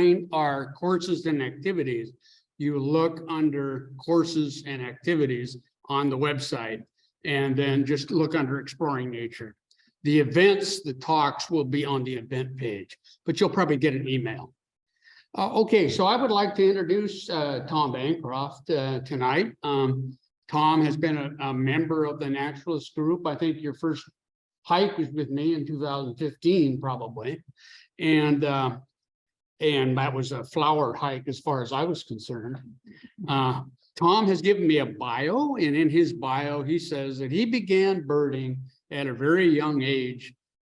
find our courses and activities, you look under courses and activities on the website, and then just look under exploring nature. The events, the talks will be on the event page, but you'll probably get an email. Okay, so I would like to introduce Tom Bancroft tonight. Tom has been a member of the naturalist group. I think your first hike was with me in 2015, probably. And that was a flower hike as far as I was concerned. Tom has given me a bio, and in his bio, he says that he began birding at a very young age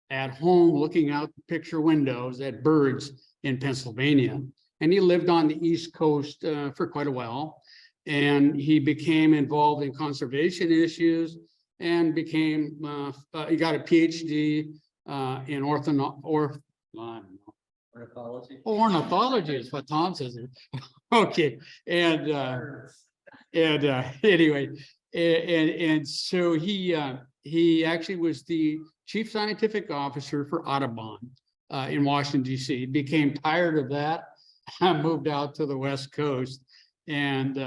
at home, looking out the picture windows at birds in Pennsylvania. And he lived on the East Coast for quite a while. And he became involved in conservation issues and became, he got a PhD in ornithology is what Tom says. Okay, and anyway, and so he actually was the chief scientific officer for Audubon in Washington, D.C. Became tired of that, moved out to the West Coast, and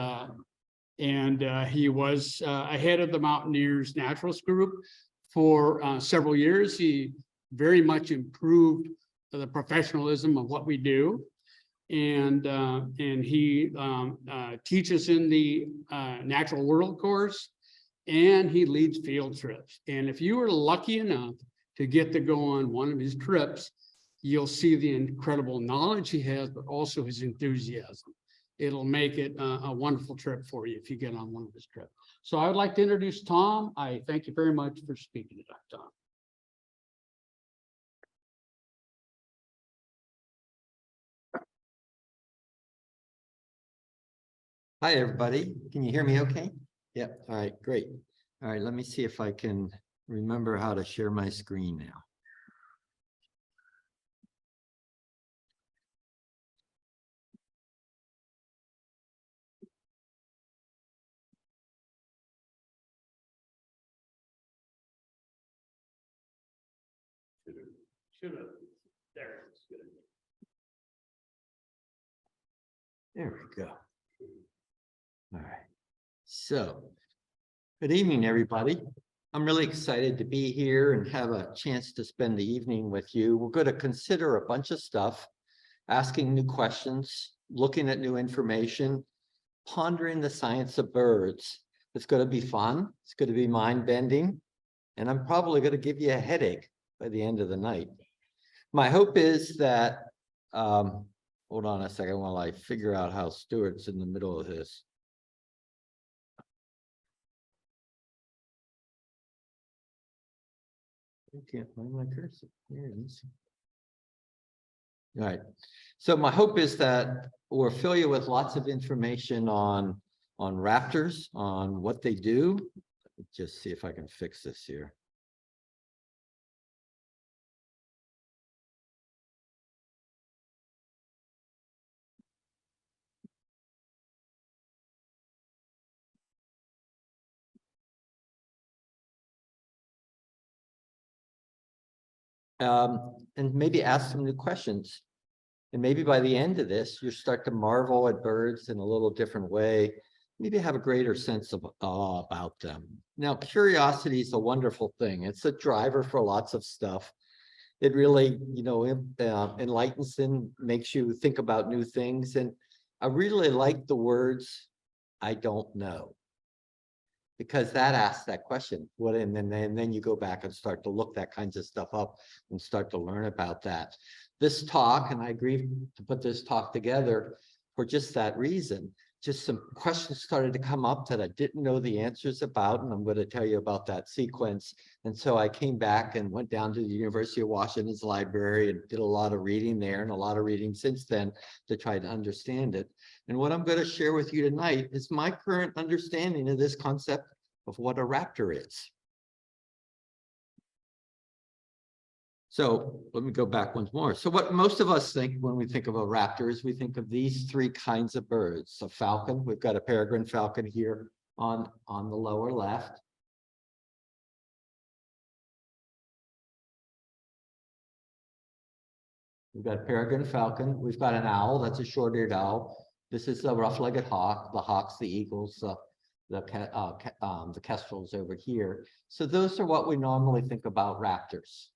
he was ahead of the Mountaineers Naturalist group for several years. He very much improved the professionalism of what we do, and he teaches in the Natural World course, and he leads field trips. And if you were lucky enough to get to go on one of his trips, you'll see the incredible knowledge he has, but also his enthusiasm. It'll make it a wonderful trip for you if you get on one of his trips. So I would like to introduce Tom. I thank you very much for speaking tonight, Tom. Hi, everybody. Can you hear me okay? Yeah. All right, great. All right, let me see if I can remember how to share my screen now. There we go. All right. So, good evening, everybody. I'm really excited to be here and have a chance to spend the evening with you. We're going to consider a bunch of stuff, asking new questions, looking at new information, pondering the science of birds. It's going to be fun. It's going to be mind-bending, and I'm probably going to give you a headache by the end of the night. My hope is that, hold on a second while I figure out how Stuart's in the middle of this. I can't find my cursor. There it is. All right. So my hope is that we'll fill you with lots of information on raptors, on what they do. Just see if I can fix this here. And maybe ask some new questions. And maybe by the end of this, you start to marvel at birds in a little different way. Maybe have a greater sense of awe about them. Now, curiosity is a wonderful thing. It's a driver for lots of stuff. It really, enlightens and makes you think about new things. And I really like the words, "I don't know," because that asks that question. What, and then you go back and start to look that kinds of stuff up and start to learn about that. This talk, and I agree to put this talk together for just that reason. Just some questions started to come up that I didn't know the answers about, and I'm going to tell you about that sequence. And so I came back and went down to the University of Washington's library and did a lot of reading there and a lot of reading since then to try to understand it. And what I'm going to share with you tonight is my current understanding of this concept of what a raptor is. So let me go back once more. So what most of us think when we think of a raptor is we think of these three kinds of birds. A falcon, we've got a peregrine falcon here on the lower left. We've got a peregrine falcon. We've got an owl. That's a short-eared owl. This is the rough-legged hawk. The hawks, the eagles, the kestrels over here. So those are what we normally think about raptors.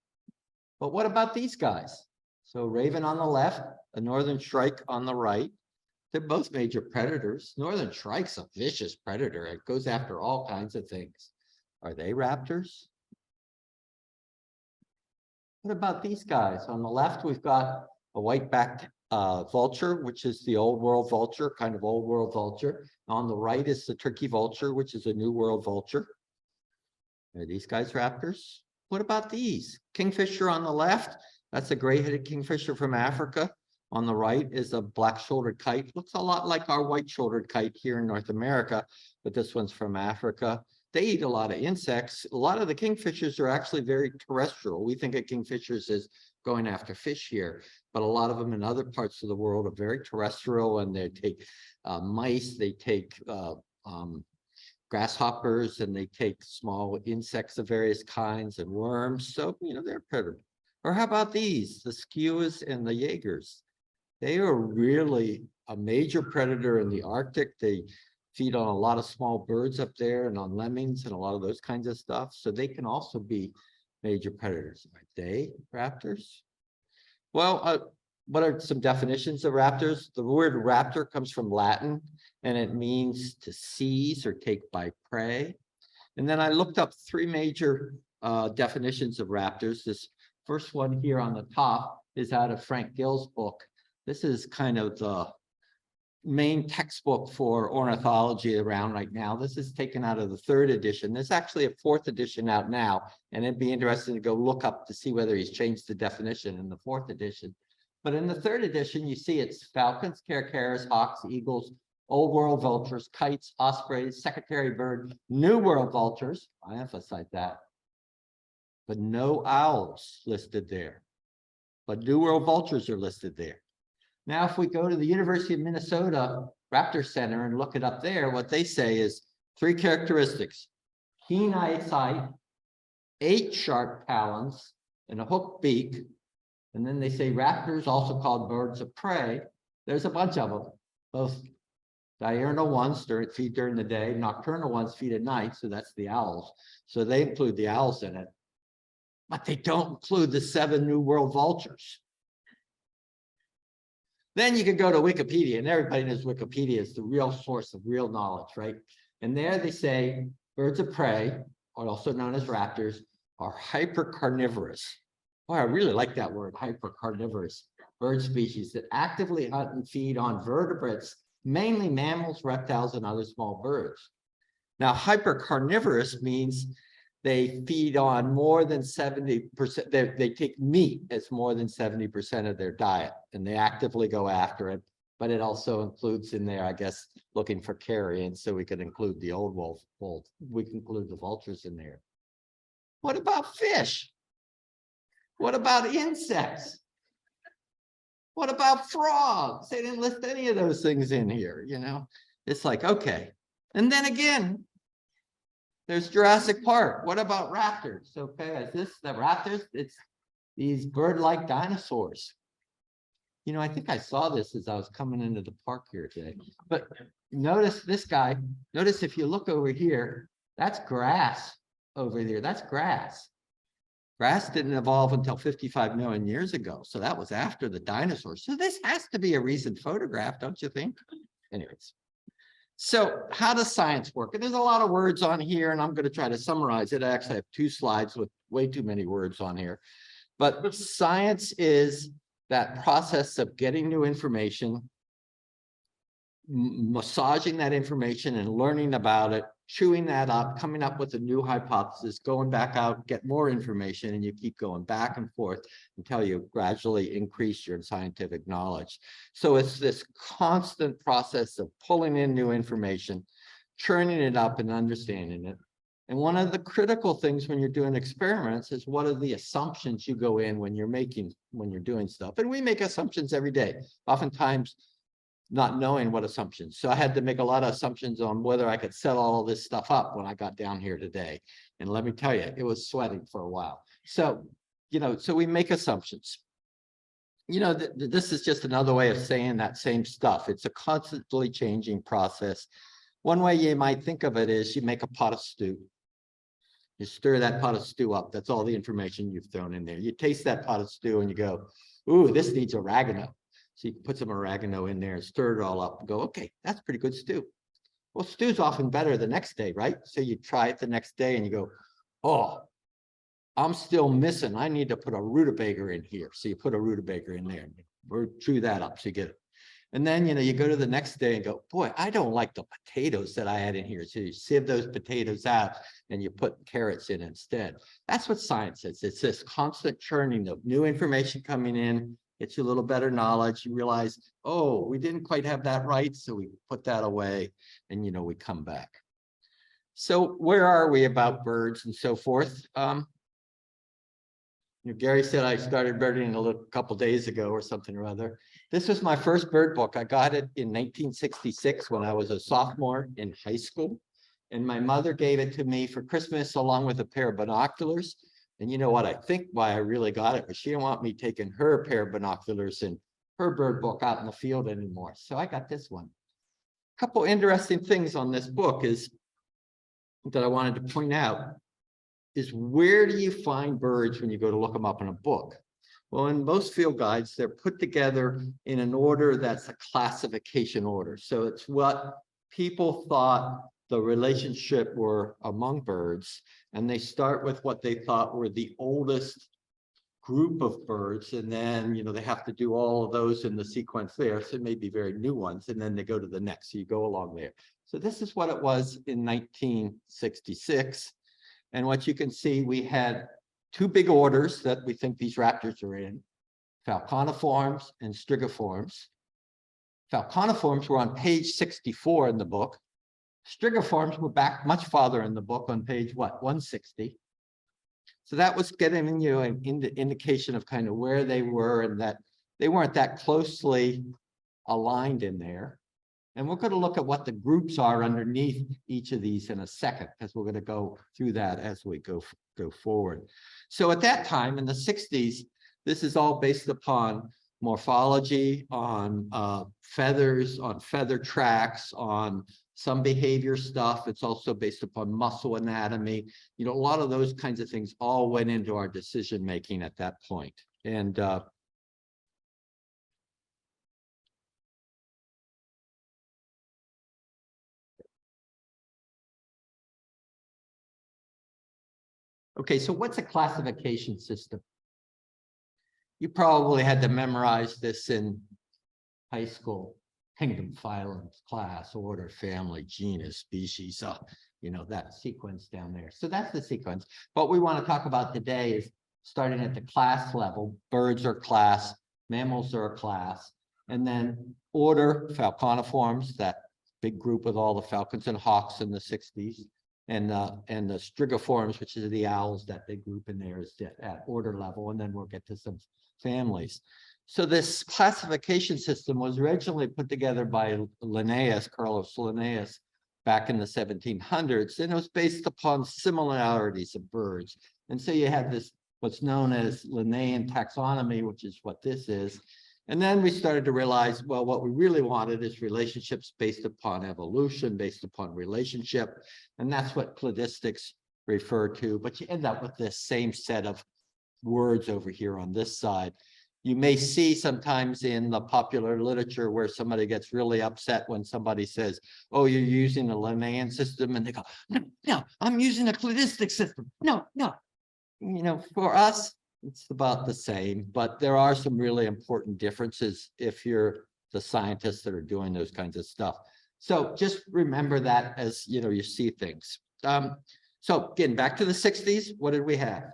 But what about these guys? So raven on the left, a northern shrike on the right. They're both major predators. Northern shrike's a vicious predator. It goes after all kinds of things. Are they raptors? What about these guys? On the left, we've got a white-backed vulture, which is the old world vulture, kind of old world vulture. On the right is the turkey vulture, which is a new world vulture. Are these guys raptors? What about these? Kingfisher on the left, that's a gray-headed kingfisher from Africa. On the right is a black-shouldered kite. Looks a lot like our white-shouldered kite here in North America, but this one's from Africa. They eat a lot of insects. A lot of the kingfishers are actually very terrestrial. We think of kingfishers as going after fish here, but a lot of them in other parts of the world are very terrestrial, and they take mice, they take grasshoppers, and they take small insects of various kinds and worms. So, they're predators. Or how about these, the skuas and the Jaegers? They are really a major predator in the Arctic. They feed on a lot of small birds up there and on lemmings and a lot of those kinds of stuff. So they can also be major predators. Are they raptors? Well, what are some definitions of raptors? The word raptor comes from Latin, and it means to seize or take by prey. And then I looked up three major definitions of raptors. This first one here on the top is out of Frank Gill's book. This is kind of the main textbook for ornithology around right now. This is taken out of the 3rd edition. There's actually a 4th edition out now, and it'd be interesting to go look up to see whether he's changed the definition in the 4th edition. But in the 3rd edition, you see it's falcons, caracaras, hawks, eagles, old world vultures, kites, ospreys, secretary bird, new world vultures. I emphasize that. But no owls listed there. But new world vultures are listed there. Now, if we go to the University of Minnesota Raptor Center and look it up there, what they say is 3 characteristics: keen eyesight, 8 sharp talons, and a hooked beak. And then they say raptors, also called birds of prey. There's a bunch of them. Both diurnal ones feed during the day, nocturnal ones feed at night, so that's the owls. So they include the owls in it. But they don't include the 7 New World vultures. Then you can go to Wikipedia, and everybody knows Wikipedia is the real source of real knowledge, right? And there they say birds of prey, or also known as raptors, are hypercarnivorous. Oh, I really like that word, hypercarnivorous bird species that actively hunt and feed on vertebrates, mainly mammals, reptiles, and other small birds. Now, hypercarnivorous means they feed on more than 70%, they take meat as more than 70% of their diet, and they actively go after it. But it also includes in there, I guess, looking for carrion, so we could include the old wolf, we can include the vultures in there. What about fish? What about insects? What about frogs? They didn't list any of those things in here, It's like, okay. And then again, there's Jurassic Park. What about raptors? Okay, is this the raptors? It's these bird-like dinosaurs. I think I saw this as I was coming into the park here today. But notice this guy. Notice if you look over here, that's grass over there. That's grass. Grass didn't evolve until 55 million years ago. So that was after the dinosaurs. So this has to be a recent photograph, don't you think? Anyways. So how does science work? And there's a lot of words on here, and I'm going to try to summarize it. I actually have 2 slides with way too many words on here. But science is that process of getting new information, massaging that information and learning about it, chewing that up, coming up with a new hypothesis, going back out, get more information, and you keep going back and forth until you gradually increase your scientific knowledge. So it's this constant process of pulling in new information, churning it up and understanding it. And one of the critical things when you're doing experiments is what are the assumptions you go in when you're doing stuff. And we make assumptions every day, oftentimes not knowing what assumptions. So I had to make a lot of assumptions on whether I could set all of this stuff up when I got down here today. And let me tell you, it was sweating for a while. So, so we make assumptions. This is just another way of saying that same stuff. It's a constantly changing process. One way you might think of it is you make a pot of stew. You stir that pot of stew up. That's all the information you've thrown in there. You taste that pot of stew and you go, ooh, this needs oregano. So you put some oregano in there and stir it all up and go, okay, that's pretty good stew. Well, stew's often better the next day, right? So you try it the next day and you go, oh, I'm still missing. I need to put a rutabaga in here. So you put a rutabaga in there and chew that up so you get it. And then, you go to the next day and go, boy, I don't like the potatoes that I had in here. So you sieve those potatoes out and you put carrots in instead. That's what science is. It's this constant churning of new information coming in. It's a little better knowledge. You realize, oh, we didn't quite have that right. So we put that away and, we come back. So where are we about birds and so forth? Gary said I started birding a couple days ago or something or other. This was my first bird book. I got it in 1966 when I was a sophomore in high school. And my mother gave it to me for Christmas along with a pair of binoculars. And you know what I think why I really got it was she didn't want me taking her pair of binoculars and her bird book out in the field anymore. So I got this one. A couple interesting things on this book is that I wanted to point out is where do you find birds when you go to look them up in a book? Well, in most field guides, they're put together in an order that's a classification order. So it's what people thought the relationship were among birds. And they start with what they thought were the oldest group of birds. And then, they have to do all of those in the sequence there. So it may be very new ones. And then they go to the next. So you go along there. So this is what it was in 1966. And what you can see, we had two big orders that we think these raptors are in, falconiforms and strigiforms. Falconiforms were on page 64 in the book. Strigiforms were back much farther in the book on page, 160. So that was getting you an indication of kind of where they were and that they weren't that closely aligned in there. And we're going to look at what the groups are underneath each of these in a second, because we're going to go through that as we go forward. So at that time in the 60s, this is all based upon morphology, on feathers, on feather tracks, on some behavior stuff. It's also based upon muscle anatomy. A lot of those kinds of things all went into our decision making at that point. And okay, so what's a classification system? You probably had to memorize this in high school. Kingdom, phylum, class, order, family, genus, species, that sequence down there. So that's the sequence. What we want to talk about today is starting at the class level. Birds are class, mammals are a class, and then order, falconiforms, that big group with all the falcons and hawks in the 60s. And the strigiforms, which is the owls, that big group in there is at order level, and then we'll get to some families. So this classification system was originally put together by Linnaeus, Carlos Linnaeus, back in the 1700s, and it was based upon similarities of birds. And so you had this, what's known as Linnaean taxonomy, which is what this is. And then we started to realize, well, what we really wanted is relationships based upon evolution, based upon relationship. And that's what cladistics refer to. But you end up with this same set of words over here on this side. You may see sometimes in the popular literature where somebody gets really upset when somebody says, oh, you're using a Linnaean system. And they go, no, I'm using a cladistic system. No. For us, it's about the same, but there are some really important differences if you're the scientists that are doing those kinds of stuff. So just remember that as you see things. So again, back to the 60s, what did we have?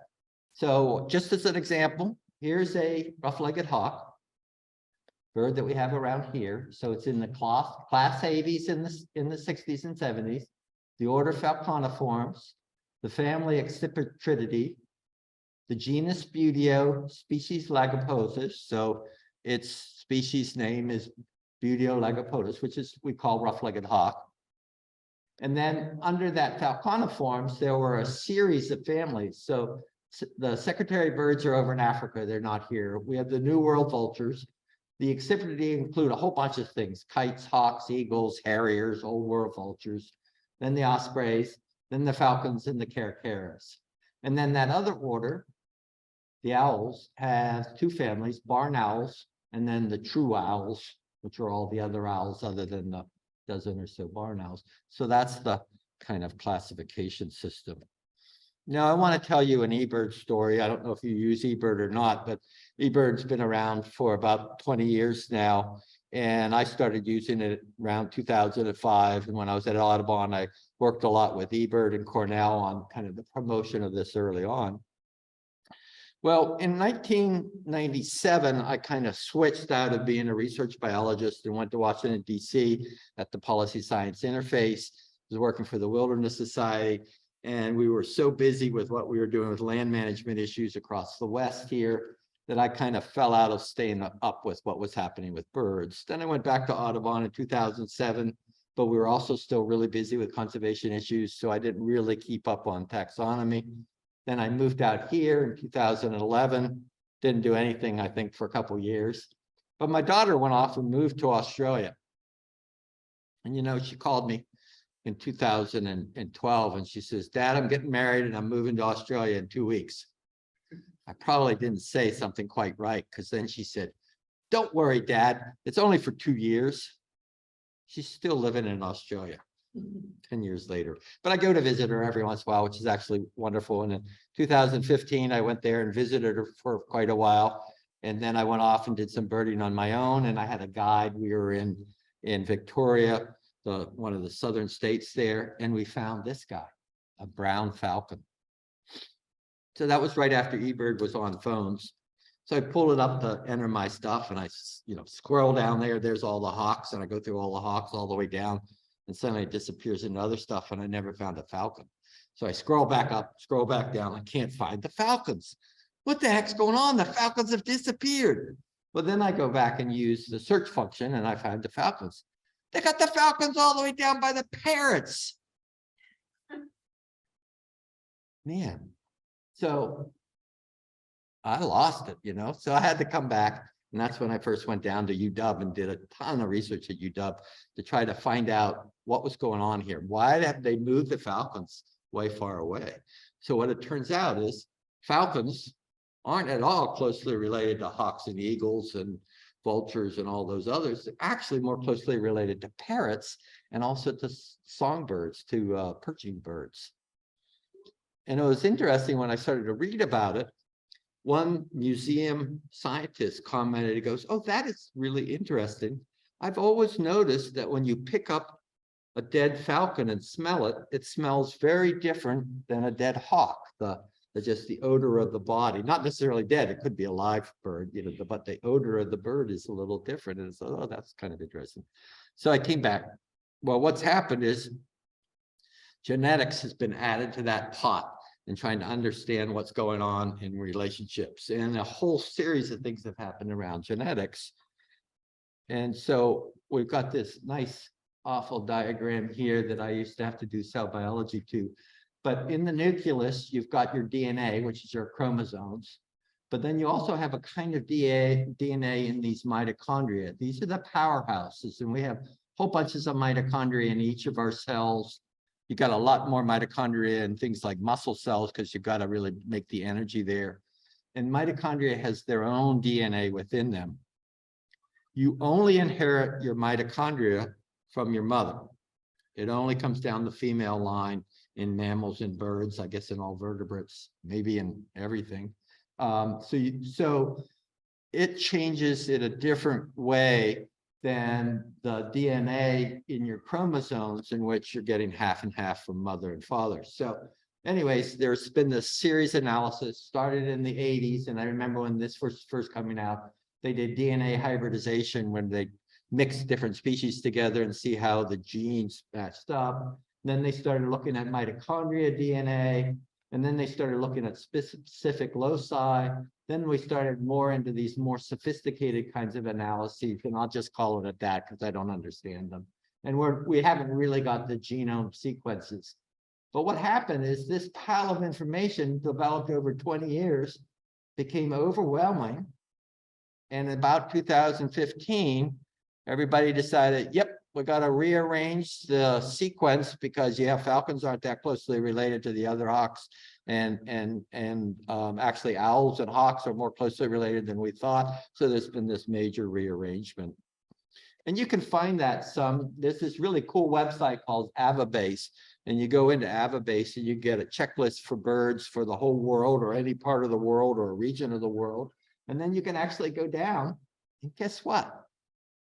So just as an example, here's a rough-legged hawk, bird that we have around here. So it's in the class Aves in the 60s and 70s, the order Falconiforms, the family Accipitridae, the genus Buteo, species Lagopodus. So its species name is Buteo lagopodus, which is we call rough-legged hawk. And then under that Falconiforms, there were a series of families. So The secretary birds are over in Africa. They're not here. We have the New World vultures. The accipitidi include a whole bunch of things: kites, hawks, eagles, harriers, old world vultures, then the ospreys, then the falcons and the caracaras. And then that other order, the owls, has two families: barn owls and then the true owls, which are all the other owls other than the dozen or so barn owls. So that's the kind of classification system. Now, I want to tell you an eBird story. I don't know if you use eBird or not, but eBird's been around for about 20 years now. And I started using it around 2005. And when I was at Audubon, I worked a lot with eBird and Cornell on kind of the promotion of this early on. Well, in 1997, I kind of switched out of being a research biologist and went to Washington, D.C. at the Policy Science Interface. I was working for the Wilderness Society, and we were so busy with what we were doing with land management issues across the West here that I kind of fell out of staying up with what was happening with birds. Then I went back to Audubon in 2007, but we were also still really busy with conservation issues, so I didn't really keep up on taxonomy. Then I moved out here in 2011, didn't do anything, I think, for a couple of years. But my daughter went off and moved to Australia. And, you know, she called me in 2012 and she says, "Dad, I'm getting married and I'm moving to Australia in 2 weeks." I probably didn't say something quite right, because then she said, "Don't worry, Dad, it's only for 2 years." She's still living in Australia 10 years later. But I go to visit her every once in a while, which is actually wonderful. And in 2015, I went there and visited her for quite a while. And then I went off and did some birding on my own. And I had a guide. We were in Victoria, one of the southern states there. And we found this guy, a brown falcon. So that was right after eBird was on phones. So I pulled it up to enter my stuff, and I, scroll down there. There's all the hawks, and I go through all the hawks all the way down, and suddenly it disappears into other stuff, and I never found a falcon. So I scroll back up, scroll back down. I can't find the falcons. What the heck's going on? The falcons have disappeared. Well, then I go back and use the search function, and I find the falcons. They got the falcons all the way down by the parrots. Man. So I lost it, so I had to come back. And that's when I first went down to UW and did a ton of research at UW to try to find out what was going on here. Why have they moved the falcons way far away? So what it turns out is falcons aren't at all closely related to hawks and eagles and vultures and all those others. They're actually more closely related to parrots and also to songbirds, to perching birds. And it was interesting when I started to read about it. One museum scientist commented, he goes, "Oh, that is really interesting. I've always noticed that when you pick up a dead falcon and smell it, it smells very different than a dead hawk. Just the odor of the body, not necessarily dead, it could be a live bird, but the odor of the bird is a little different." And so, oh, that's kind of interesting. So I came back. Well, what's happened is genetics has been added to that pot and trying to understand what's going on in relationships. And a whole series of things have happened around genetics. And so we've got this nice, awful diagram here that I used to have to do cell biology to. But in the nucleus, you've got your DNA, which is your chromosomes. But then you also have a kind of DNA in these mitochondria. These are the powerhouses, and we have whole bunches of mitochondria in each of our cells. You got a lot more mitochondria in things like muscle cells because you've got to really make the energy there. And mitochondria has their own DNA within them. You only inherit your mitochondria from your mother. It only comes down the female line in mammals and birds, I guess in all vertebrates, maybe in everything. So it changes in a different way than the DNA in your chromosomes, in which you're getting half and half from mother and father. So anyways, there's been this series analysis started in the 80s. And I remember when this first coming out, they did DNA hybridization when they mixed different species together and see how the genes matched up. Then they started looking at mitochondria DNA, and then they started looking at specific loci. Then we started more into these more sophisticated kinds of analyses, and I'll just call it at that because I don't understand them. And we haven't really got the genome sequences. But what happened is this pile of information developed over 20 years became overwhelming. And about 2015, everybody decided, yep, we got to rearrange the sequence because falcons aren't that closely related to the other hawks, and actually owls and hawks are more closely related than we thought. So there's been this major rearrangement. And you can find that there's this really cool website called Avabase, and you go into Avabase and you get a checklist for birds for the whole world or any part of the world or a region of the world. And then you can actually go down and guess what?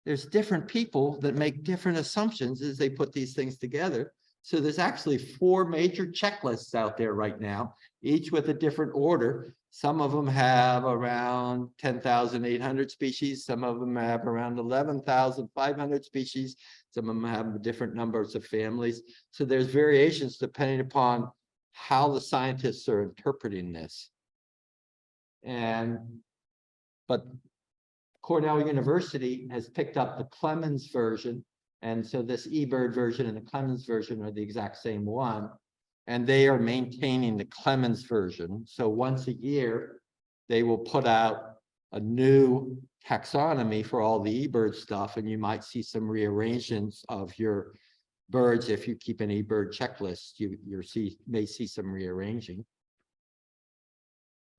There's different people that make different assumptions as they put these things together. So there's actually 4 major checklists out there right now, each with a different order. Some of them have around 10,800 species. Some of them have around 11,500 species. Some of them have different numbers of families. So there's variations depending upon how the scientists are interpreting this. But Cornell University has picked up the Clemens version. And so this eBird version and the Clemens version are the exact same one. And they are maintaining the Clemens version. So once a year, they will put out a new taxonomy for all the eBird stuff. And you might see some rearrangements of your birds. If you keep an eBird checklist, you may see some rearranging.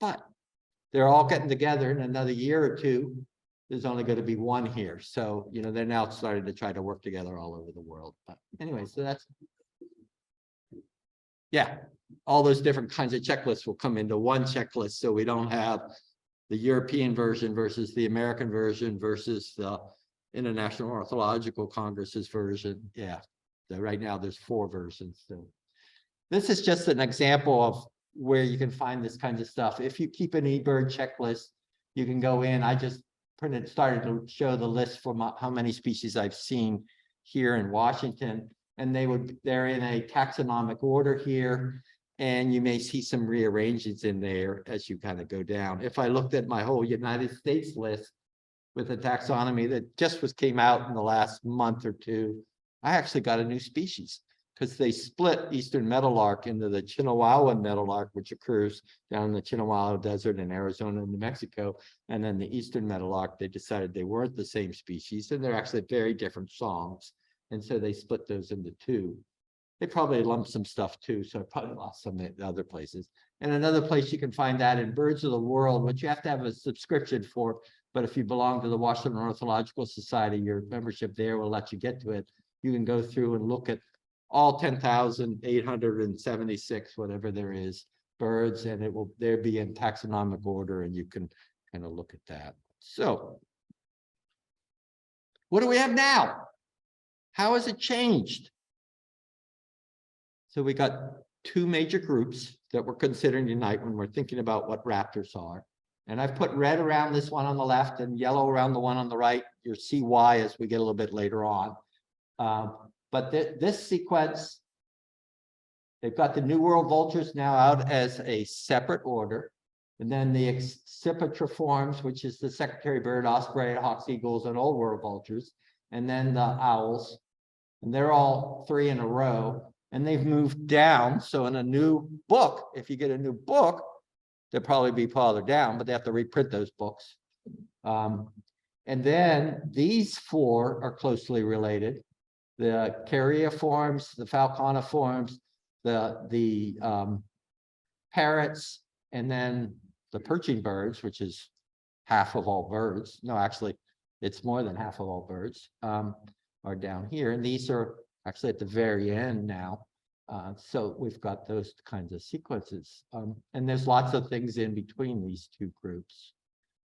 But they're all getting together in another year or two. There's only going to be one here. So, they're now starting to try to work together all over the world. But anyway, so that's, all those different kinds of checklists will come into one checklist. So we don't have the European version versus the American version versus the International Ornithological Congress's version. So right now there's 4 versions. So this is just an example of where you can find this kind of stuff. If you keep an eBird checklist, you can go in. I just started to show the list for how many species I've seen here in Washington, and they're in a taxonomic order here, and you may see some rearrangements in there as you kind of go down. If I looked at my whole United States list with a taxonomy that just came out in the last month or two, I actually got a new species, because they split eastern meadowlark into the Chihuahuan meadowlark, which occurs down in the Chihuahua Desert in Arizona and New Mexico, and then the eastern meadowlark, they decided they weren't the same species, and they're actually very different songs, and so they split those into 2. They probably lumped some stuff too, so I probably lost some in other places. And another place you can find that in Birds of the World, which you have to have a subscription for, but if you belong to the Washington Ornithological Society, your membership there will let you get to it. You can go through and look at all 10,876, whatever there is, birds, and they'll be in taxonomic order, and you can kind of look at that. So what do we have now? How has it changed? So we got 2 major groups that we're considering tonight when we're thinking about what raptors are. And I've put red around this one on the left and yellow around the one on the right. You'll see why as we get a little bit later on. But this sequence, they've got the New World vultures now out as a separate order. And then the accipitriforms, which is the secretary bird, osprey, hawks, eagles, and Old World vultures. And then the owls. And they're all 3 in a row. And they've moved down. So in a new book, if you get a new book, they'll probably be farther down, but they have to reprint those books. And then these 4 are closely related. The carriiforms, the falconiforms, the parrots, and then the perching birds, which is half of all birds. No, actually, it's more than half of all birds, are down here. And these are actually at the very end now. So we've got those kinds of sequences. And there's lots of things in between these 2 groups.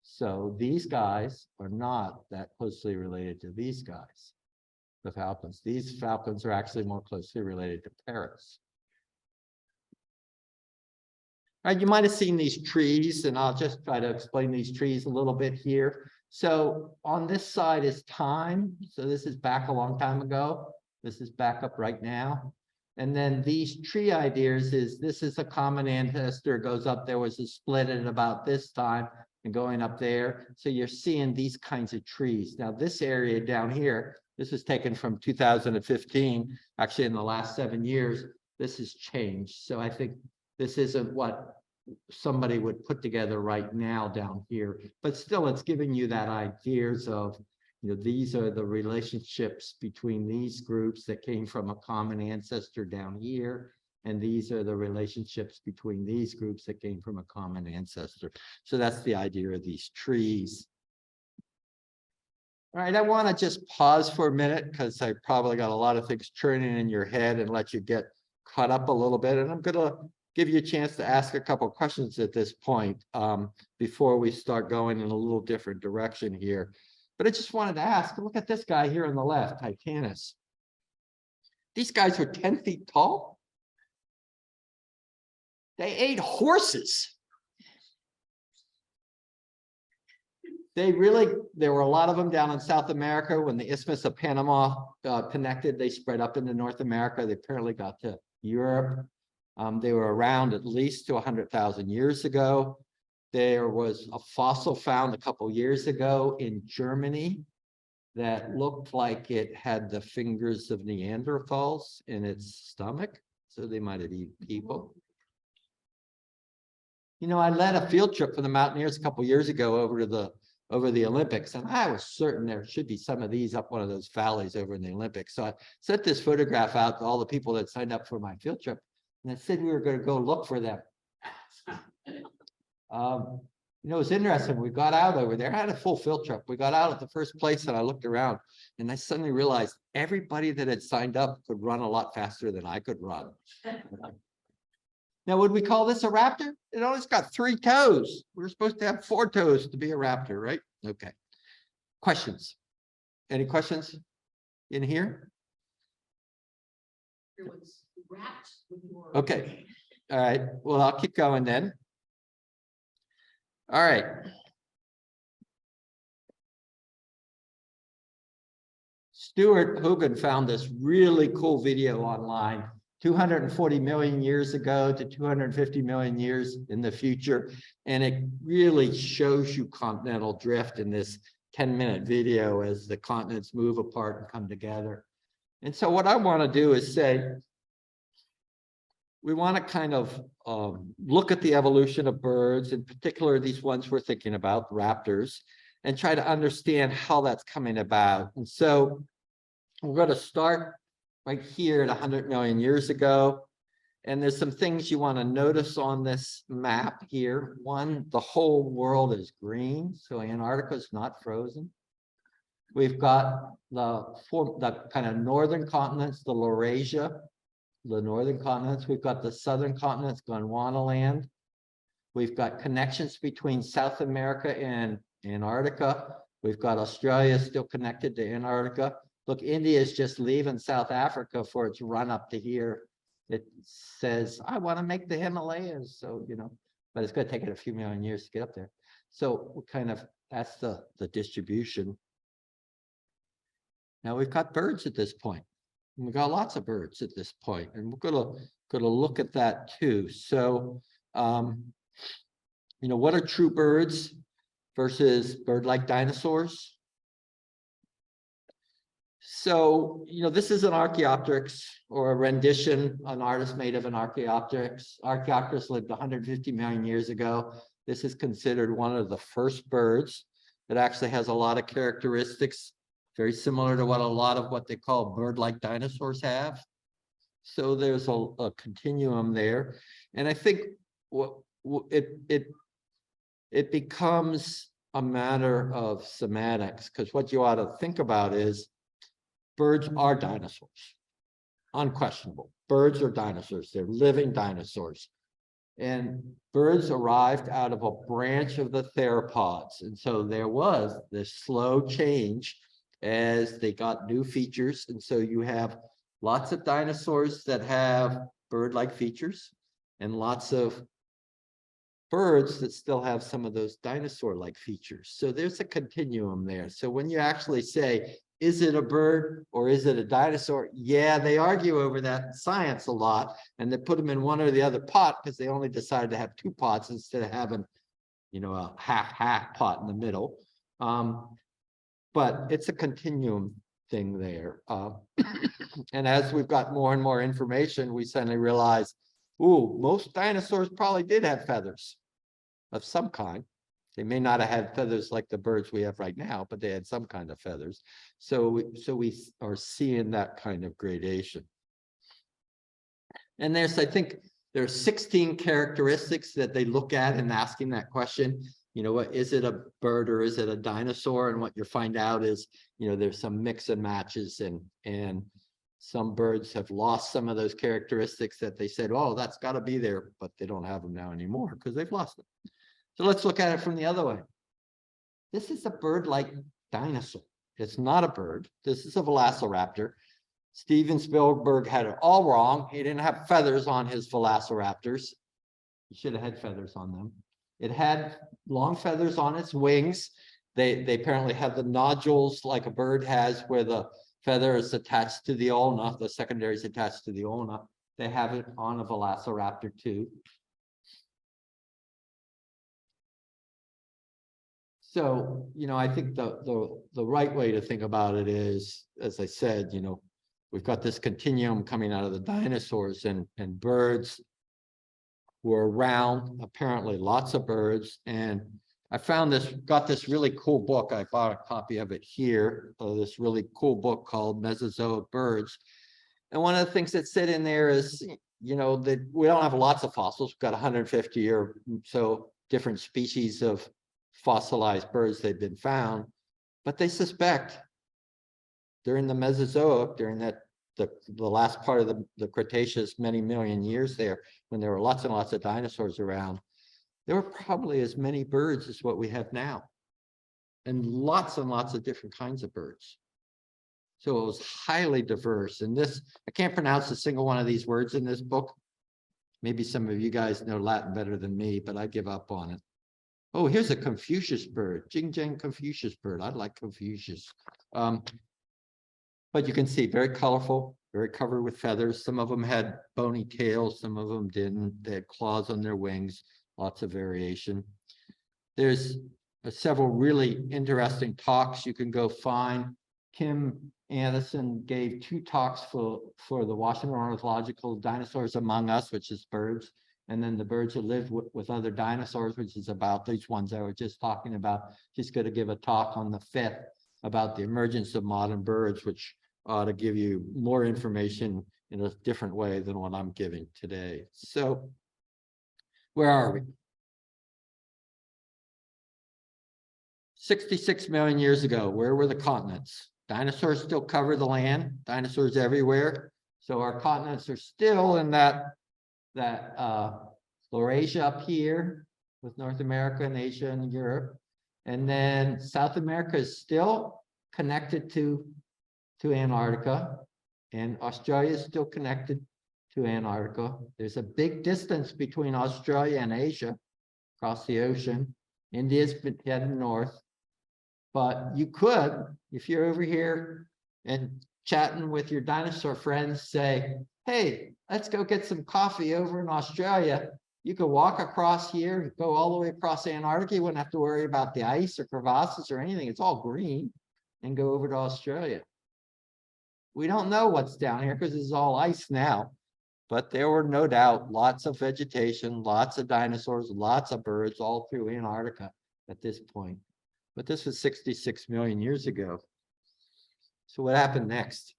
So these guys are not that closely related to these guys, the falcons. These falcons are actually more closely related to parrots. All right, you might have seen these trees, and I'll just try to explain these trees a little bit here. So on this side is time. So this is back a long time ago. This is back up right now. And then these tree ideas is, this is a common ancestor, goes up, there was a split at about this time and going up there. So you're seeing these kinds of trees. Now this area down here, this is taken from 2015, actually in the last 7 years, this has changed. So I think this isn't what somebody would put together right now down here, but still it's giving you that ideas of, these are the relationships between these groups that came from a common ancestor down here. And these are the relationships between these groups that came from a common ancestor. So that's the idea of these trees. All right, I want to just pause for a minute because I probably got a lot of things churning in your head and let you get caught up a little bit. And I'm going to give you a chance to ask a couple of questions at this point before we start going in a little different direction here. But I just wanted to ask, look at this guy here on the left, Titanus. These guys were 10 feet tall. They ate horses. There were a lot of them down in South America. When the Isthmus of Panama connected, they spread up into North America. They apparently got to Europe. They were around at least to 100,000 years ago. There was a fossil found a couple years ago in Germany that looked like it had the fingers of Neanderthals in its stomach. So they might have eaten people. I led a field trip for the Mountaineers a couple years ago over the Olympics, and I was certain there should be some of these up one of those valleys over in the Olympics. So I sent this photograph out to all the people that signed up for my field trip, and I said we were going to go look for them. It was interesting. We got out over there. I had a full field trip. We got out at the first place and I looked around and I suddenly realized everybody that had signed up could run a lot faster than I could run. Now, would we call this a raptor? It only's got 3 toes. We're supposed to have 4 toes to be a raptor, right? Okay. Questions? Any questions in here? Okay. All right. Well, I'll keep going then. All right. Stuart Hogan found this really cool video online, 240 million years ago to 250 million years in the future. And it really shows you continental drift in this 10-minute video as the continents move apart and come together. And so what I want to do is say, we want to kind of look at the evolution of birds, in particular these ones we're thinking about, raptors, and try to understand how that's coming about. And so we're going to start right here at 100 million years ago. And there's some things you want to notice on this map here. One, the whole world is green, so Antarctica is not frozen. We've got the kind of northern continents, the Laurasia, the northern continents. We've got the southern continents, Gondwanaland. We've got connections between South America and Antarctica. We've got Australia still connected to Antarctica. Look, India is just leaving South Africa for its run up to here. It says, I want to make the Himalayas. So, but it's going to take it a few million years to get up there. So that's the distribution. Now we've got birds at this point. We've got lots of birds at this point, and we're gonna look at that too. So, what are true birds versus bird-like dinosaurs? So, this is an Archaeopteryx, or a rendition, an artist made of an Archaeopteryx. Archaeopteryx lived 150 million years ago. This is considered one of the first birds. It actually has a lot of characteristics very similar to what a lot of what they call bird-like dinosaurs have. So there's a continuum there. And I think it becomes a matter of semantics, because what you ought to think about is birds are dinosaurs. Unquestionable. Birds are dinosaurs. They're living dinosaurs. And birds arrived out of a branch of the theropods. And so there was this slow change as they got new features. And so you have lots of dinosaurs that have bird-like features and lots of birds that still have some of those dinosaur-like features. So there's a continuum there. So when you actually say, is it a bird or is it a dinosaur? Yeah, they argue over that in science a lot, and they put them in one or the other pot because they only decided to have 2 pots instead of having, a half pot in the middle. But it's a continuum thing there. And as we've got more and more information, we suddenly realize, ooh, most dinosaurs probably did have feathers of some kind. They may not have had feathers like the birds we have right now, but they had some kind of feathers. So we are seeing that kind of gradation. And I think there's 16 characteristics that they look at in asking that question. You know, what is it, a bird or is it a dinosaur? And what you find out is, you know, there's some mix and matches, and some birds have lost some of those characteristics that they said, oh, that's got to be there, but they don't have them now anymore because they've lost them. So let's look at it from the other way. This is a bird-like dinosaur. It's not a bird. This is a velociraptor. Steven Spielberg had it all wrong. He didn't have feathers on his velociraptors. He should have had feathers on them. It had long feathers on its wings. They apparently have the nodules like a bird has, where the feather is attached to the ulna, the secondary is attached to the ulna. They have it on a velociraptor too. So, you know, I think the right way to think about it is, as I said, you know, we've got this continuum coming out of the dinosaurs, and birds were around, apparently lots of birds. And I found got this really cool book. I bought a copy of it here, this really cool book called Mesozoic Birds. And one of the things that sit in there is, you know, that we don't have lots of fossils. We've got 150 or so different species of fossilized birds that have been found, but they suspect during the Mesozoic, during the last part of the Cretaceous, many million years there, when there were lots and lots of dinosaurs around, there were probably as many birds as what we have now, and lots of different kinds of birds. So it was highly diverse. And this, I can't pronounce a single one of these words in this book. Maybe some of you guys know Latin better than me, but I give up on it. Oh, here's a Confucius bird, Jing Jing Confucius bird. I like Confucius. But you can see very colorful, very covered with feathers. Some of them had bony tails, some of them didn't. They had claws on their wings, lots of variation. There's several really interesting talks you can go find. Kim Anderson gave 2 talks for the Washington Ornithological Dinosaurs Among Us, which is birds, and then the birds who live with other dinosaurs, which is about these ones I was just talking about. She's going to give a talk on the 5th about the emergence of modern birds, which ought to give you more information in a different way than what I'm giving today. So where are we? 66 million years ago, where were the continents? Dinosaurs still cover the land, dinosaurs everywhere. So our continents are still in that Laurasia up here with North America and Asia and Europe. And then South America is still connected to Antarctica, and Australia is still connected to Antarctica. There's a big distance between Australia and Asia across the ocean. India's been heading north. But you could, if you're over here and chatting with your dinosaur friends, say, hey, let's go get some coffee over in Australia. You could walk across here, go all the way across Antarctica. You wouldn't have to worry about the ice or crevasses or anything. It's all green, and go over to Australia. We don't know what's down here because it's all ice now, but there were no doubt lots of vegetation, lots of dinosaurs, lots of birds all through Antarctica at this point. But this was 66 million years ago. So what happened next?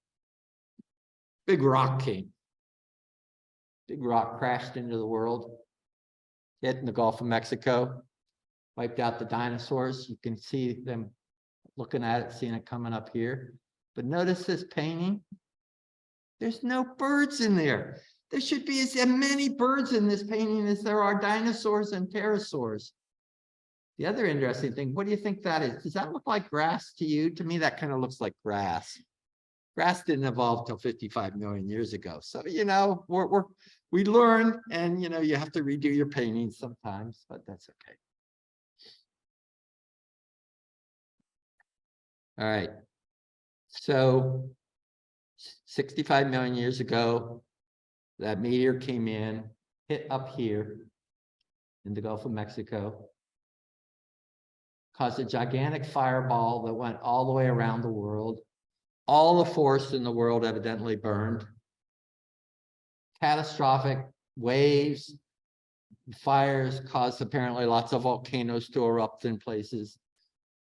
Big rock came. Big rock crashed into the world, hit in the Gulf of Mexico, wiped out the dinosaurs. You can see them looking at it, seeing it coming up here. But notice this painting. There's no birds in there. There should be as many birds in this painting as there are dinosaurs and pterosaurs. The other interesting thing, what do you think that is? Does that look like grass to you? To me, that kind of looks like grass. Grass didn't evolve till 55 million years ago. So, you know, we learn, and, you know, you have to redo your paintings sometimes, but that's okay. All right. So 65 million years ago, that meteor came in, hit up here in the Gulf of Mexico, caused a gigantic fireball that went all the way around the world. All the forests in the world evidently burned. Catastrophic waves, fires caused apparently lots of volcanoes to erupt in places.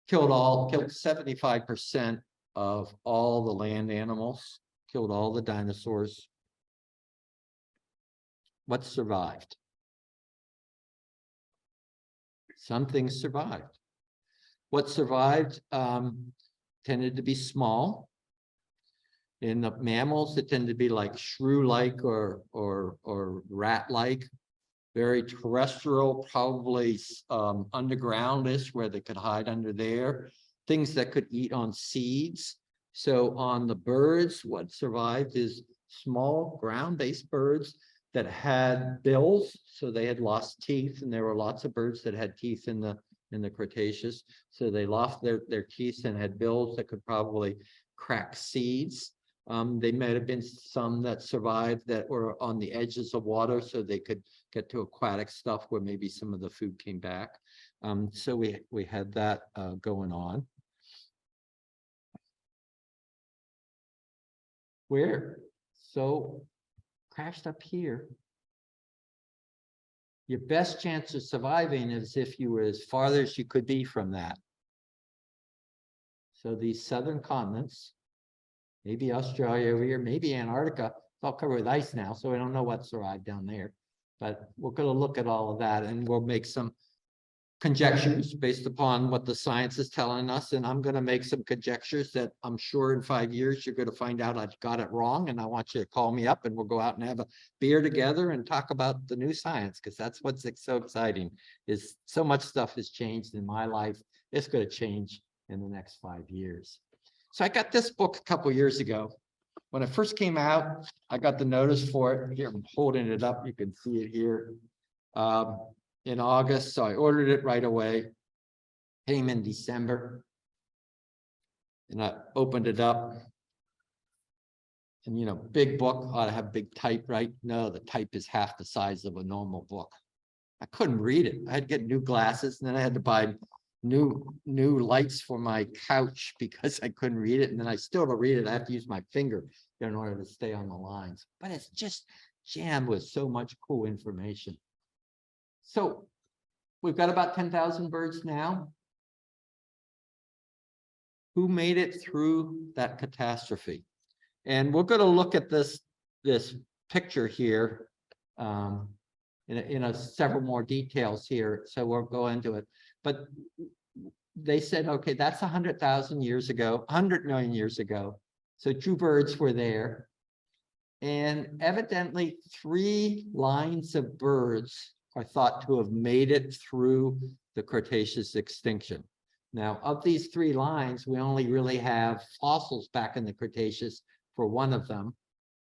Killed 75% of all the land animals, killed all the dinosaurs. What survived? Some things survived. What survived tended to be small. In the mammals, it tended to be like shrew-like or rat-like, very terrestrial, probably undergroundish, where they could hide under there. Things that could eat on seeds. So on the birds, what survived is small ground-based birds that had bills, so they had lost teeth, and there were lots of birds that had teeth in the Cretaceous. So they lost their teeth and had bills that could probably crack seeds. They might have been some that survived that were on the edges of water, so they could get to aquatic stuff where maybe some of the food came back. So we had that going on. So crashed up here. Your best chance of surviving is if you were as farther as you could be from that. So these southern continents, maybe Australia over here, maybe Antarctica, it's all covered with ice now, so we don't know what survived down there. But we're going to look at all of that, and we'll make some conjectures based upon what the science is telling us. And I'm going to make some conjectures that I'm sure in 5 years you're going to find out I got it wrong, and I want you to call me up and we'll go out and have a beer together and talk about the new science, because that's what's so exciting. Is so much stuff has changed in my life. It's going to change in the next 5 years. So I got this book a couple years ago. When it first came out, I got the notice for it. Here, I'm holding it up. You can see it here. In August, so I ordered it right away. Came in December. And I opened it up. And, you know, big book, ought to have big type, right? No, the type is half the size of a normal book. I couldn't read it. I had to get new glasses, and then I had to buy new lights for my couch because I couldn't read it. And then I still, to read it, I have to use my finger in order to stay on the lines. But it's just jammed with so much cool information. So we've got about 10,000 birds now. Who made it through that catastrophe? And we're going to look at this picture here in several more details here. So we'll go into it. But they said, okay, that's 100,000 years ago, 100 million years ago. So 2 birds were there. And evidently 3 lines of birds are thought to have made it through the Cretaceous extinction. Now, of these 3 lines, we only really have fossils back in the Cretaceous for one of them.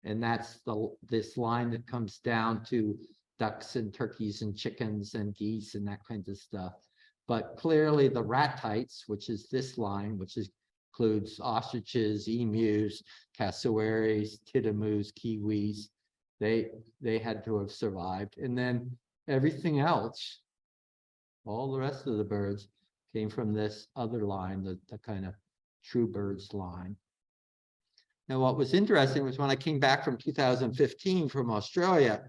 And that's this line that comes down to ducks and turkeys and chickens and geese and that kind of stuff. But clearly the ratites, which is this line, which includes ostriches, emus, cassowaries, titamus, kiwis, they had to have survived. And then everything else, all the rest of the birds, came from this other line, the kind of true birds line. Now, what was interesting was when I came back from 2015 from Australia,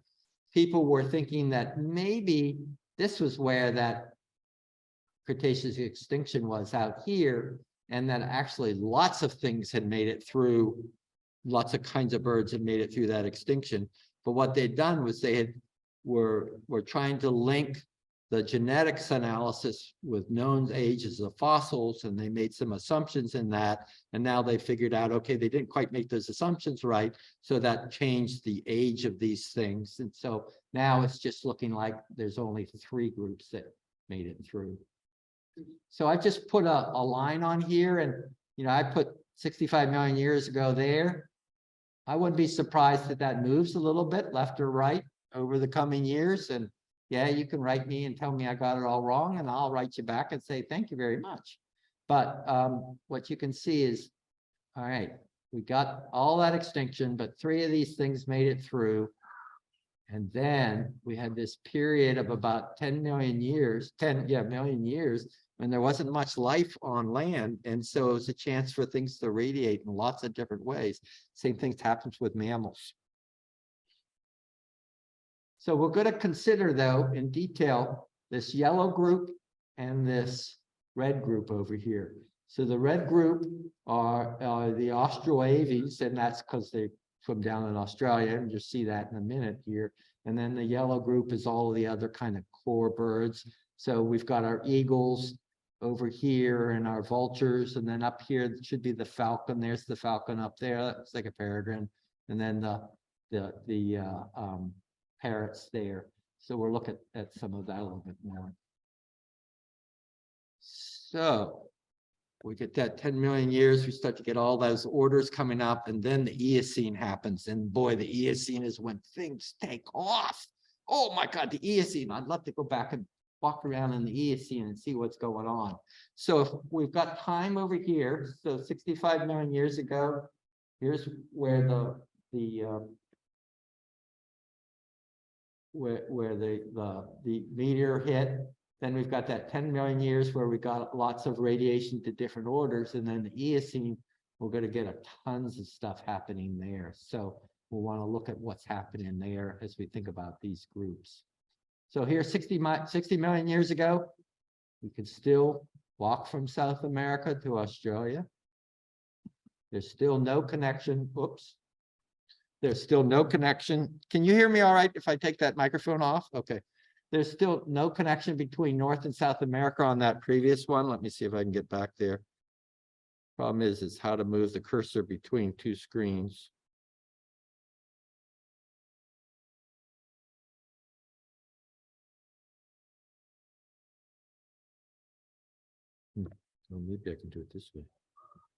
people were thinking that maybe this was where that Cretaceous extinction was, out here, and that actually lots of things had made it through, lots of kinds of birds had made it through that extinction. But what they'd done was they were trying to link the genetics analysis with known ages of fossils, and they made some assumptions in that. And now they figured out, okay, they didn't quite make those assumptions right. So that changed the age of these things. And so now it's just looking like there's only 3 groups that made it through. So I just put a line on here, and, you know, I put 65 million years ago there. I wouldn't be surprised if that moves a little bit left or right over the coming years. And yeah, you can write me and tell me I got it all wrong, and I'll write you back and say, thank you very much. But what you can see is, all right, we got all that extinction, but 3 of these things made it through. And then we had this period of about 10 million years, million years, and there wasn't much life on land. And so it was a chance for things to radiate in lots of different ways. Same thing happens with mammals. So we're going to consider, though, in detail, this yellow group and this red group over here. So the red group are the Austroaves, and that's because they swim down in Australia, and you'll see that in a minute here. And then the yellow group is all of the other kind of core birds. So we've got our eagles over here and our vultures, and then up here should be the falcon. There's the falcon up there. That's like a peregrine, and then the parrots there. So we'll look at some of that a little bit more. So we get that 10 million years, we start to get all those orders coming up, and then the Eocene happens. And boy, the Eocene is when things take off. Oh my God, the Eocene. I'd love to go back and walk around in the Eocene and see what's going on. So if we've got time over here, so 65 million years ago, here's where the meteor hit. Then we've got that 10 million years where we got lots of radiation to different orders. And then the Eocene, we're going to get tons of stuff happening there. So we'll want to look at what's happening there as we think about these groups. So here, 60 million years ago, we could still walk from South America to Australia. There's still no connection. Oops. There's still no connection. Can you hear me all right if I take that microphone off? Okay. There's still no connection between North and South America on that previous one. Let me see if I can get back there. Problem is how to move the cursor between two screens. Well, maybe I can do it this way.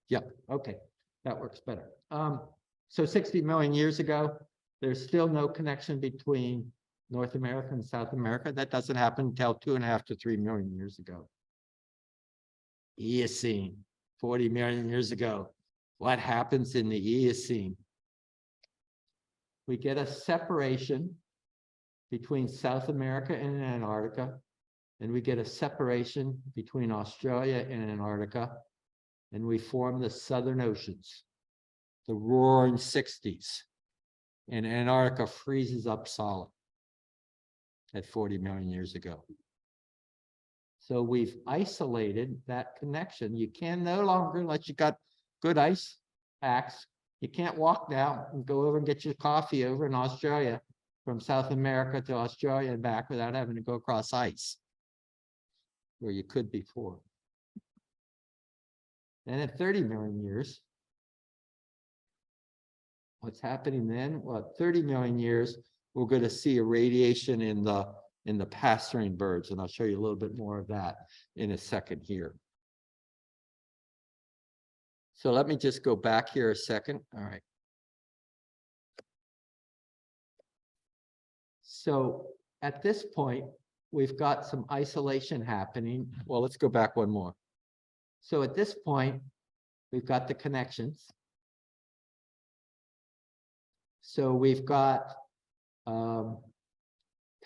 Yeah, okay, that works better. So 60 million years ago, there's still no connection between North America and South America. That doesn't happen until 2.5 to 3 million years ago. Eocene, 40 million years ago. What happens in the Eocene? We get a separation between South America and Antarctica, and we get a separation between Australia and Antarctica, and we form the Southern Oceans, the roaring 60s, and Antarctica freezes up solid at 40 million years ago. So we've isolated that connection. You can no longer, unless you got good ice packs, you can't walk now and go over and get your coffee over in Australia from South America to Australia and back without having to go across ice, where you could before. And at 30 million years, what's happening then? Well, at 30 million years, we're going to see a radiation in the passerine birds, and I'll show you a little bit more of that in a second here. So let me just go back here a second. All right. So at this point, we've got some isolation happening. Well, let's go back one more. So at this point, we've got the connections. So we've got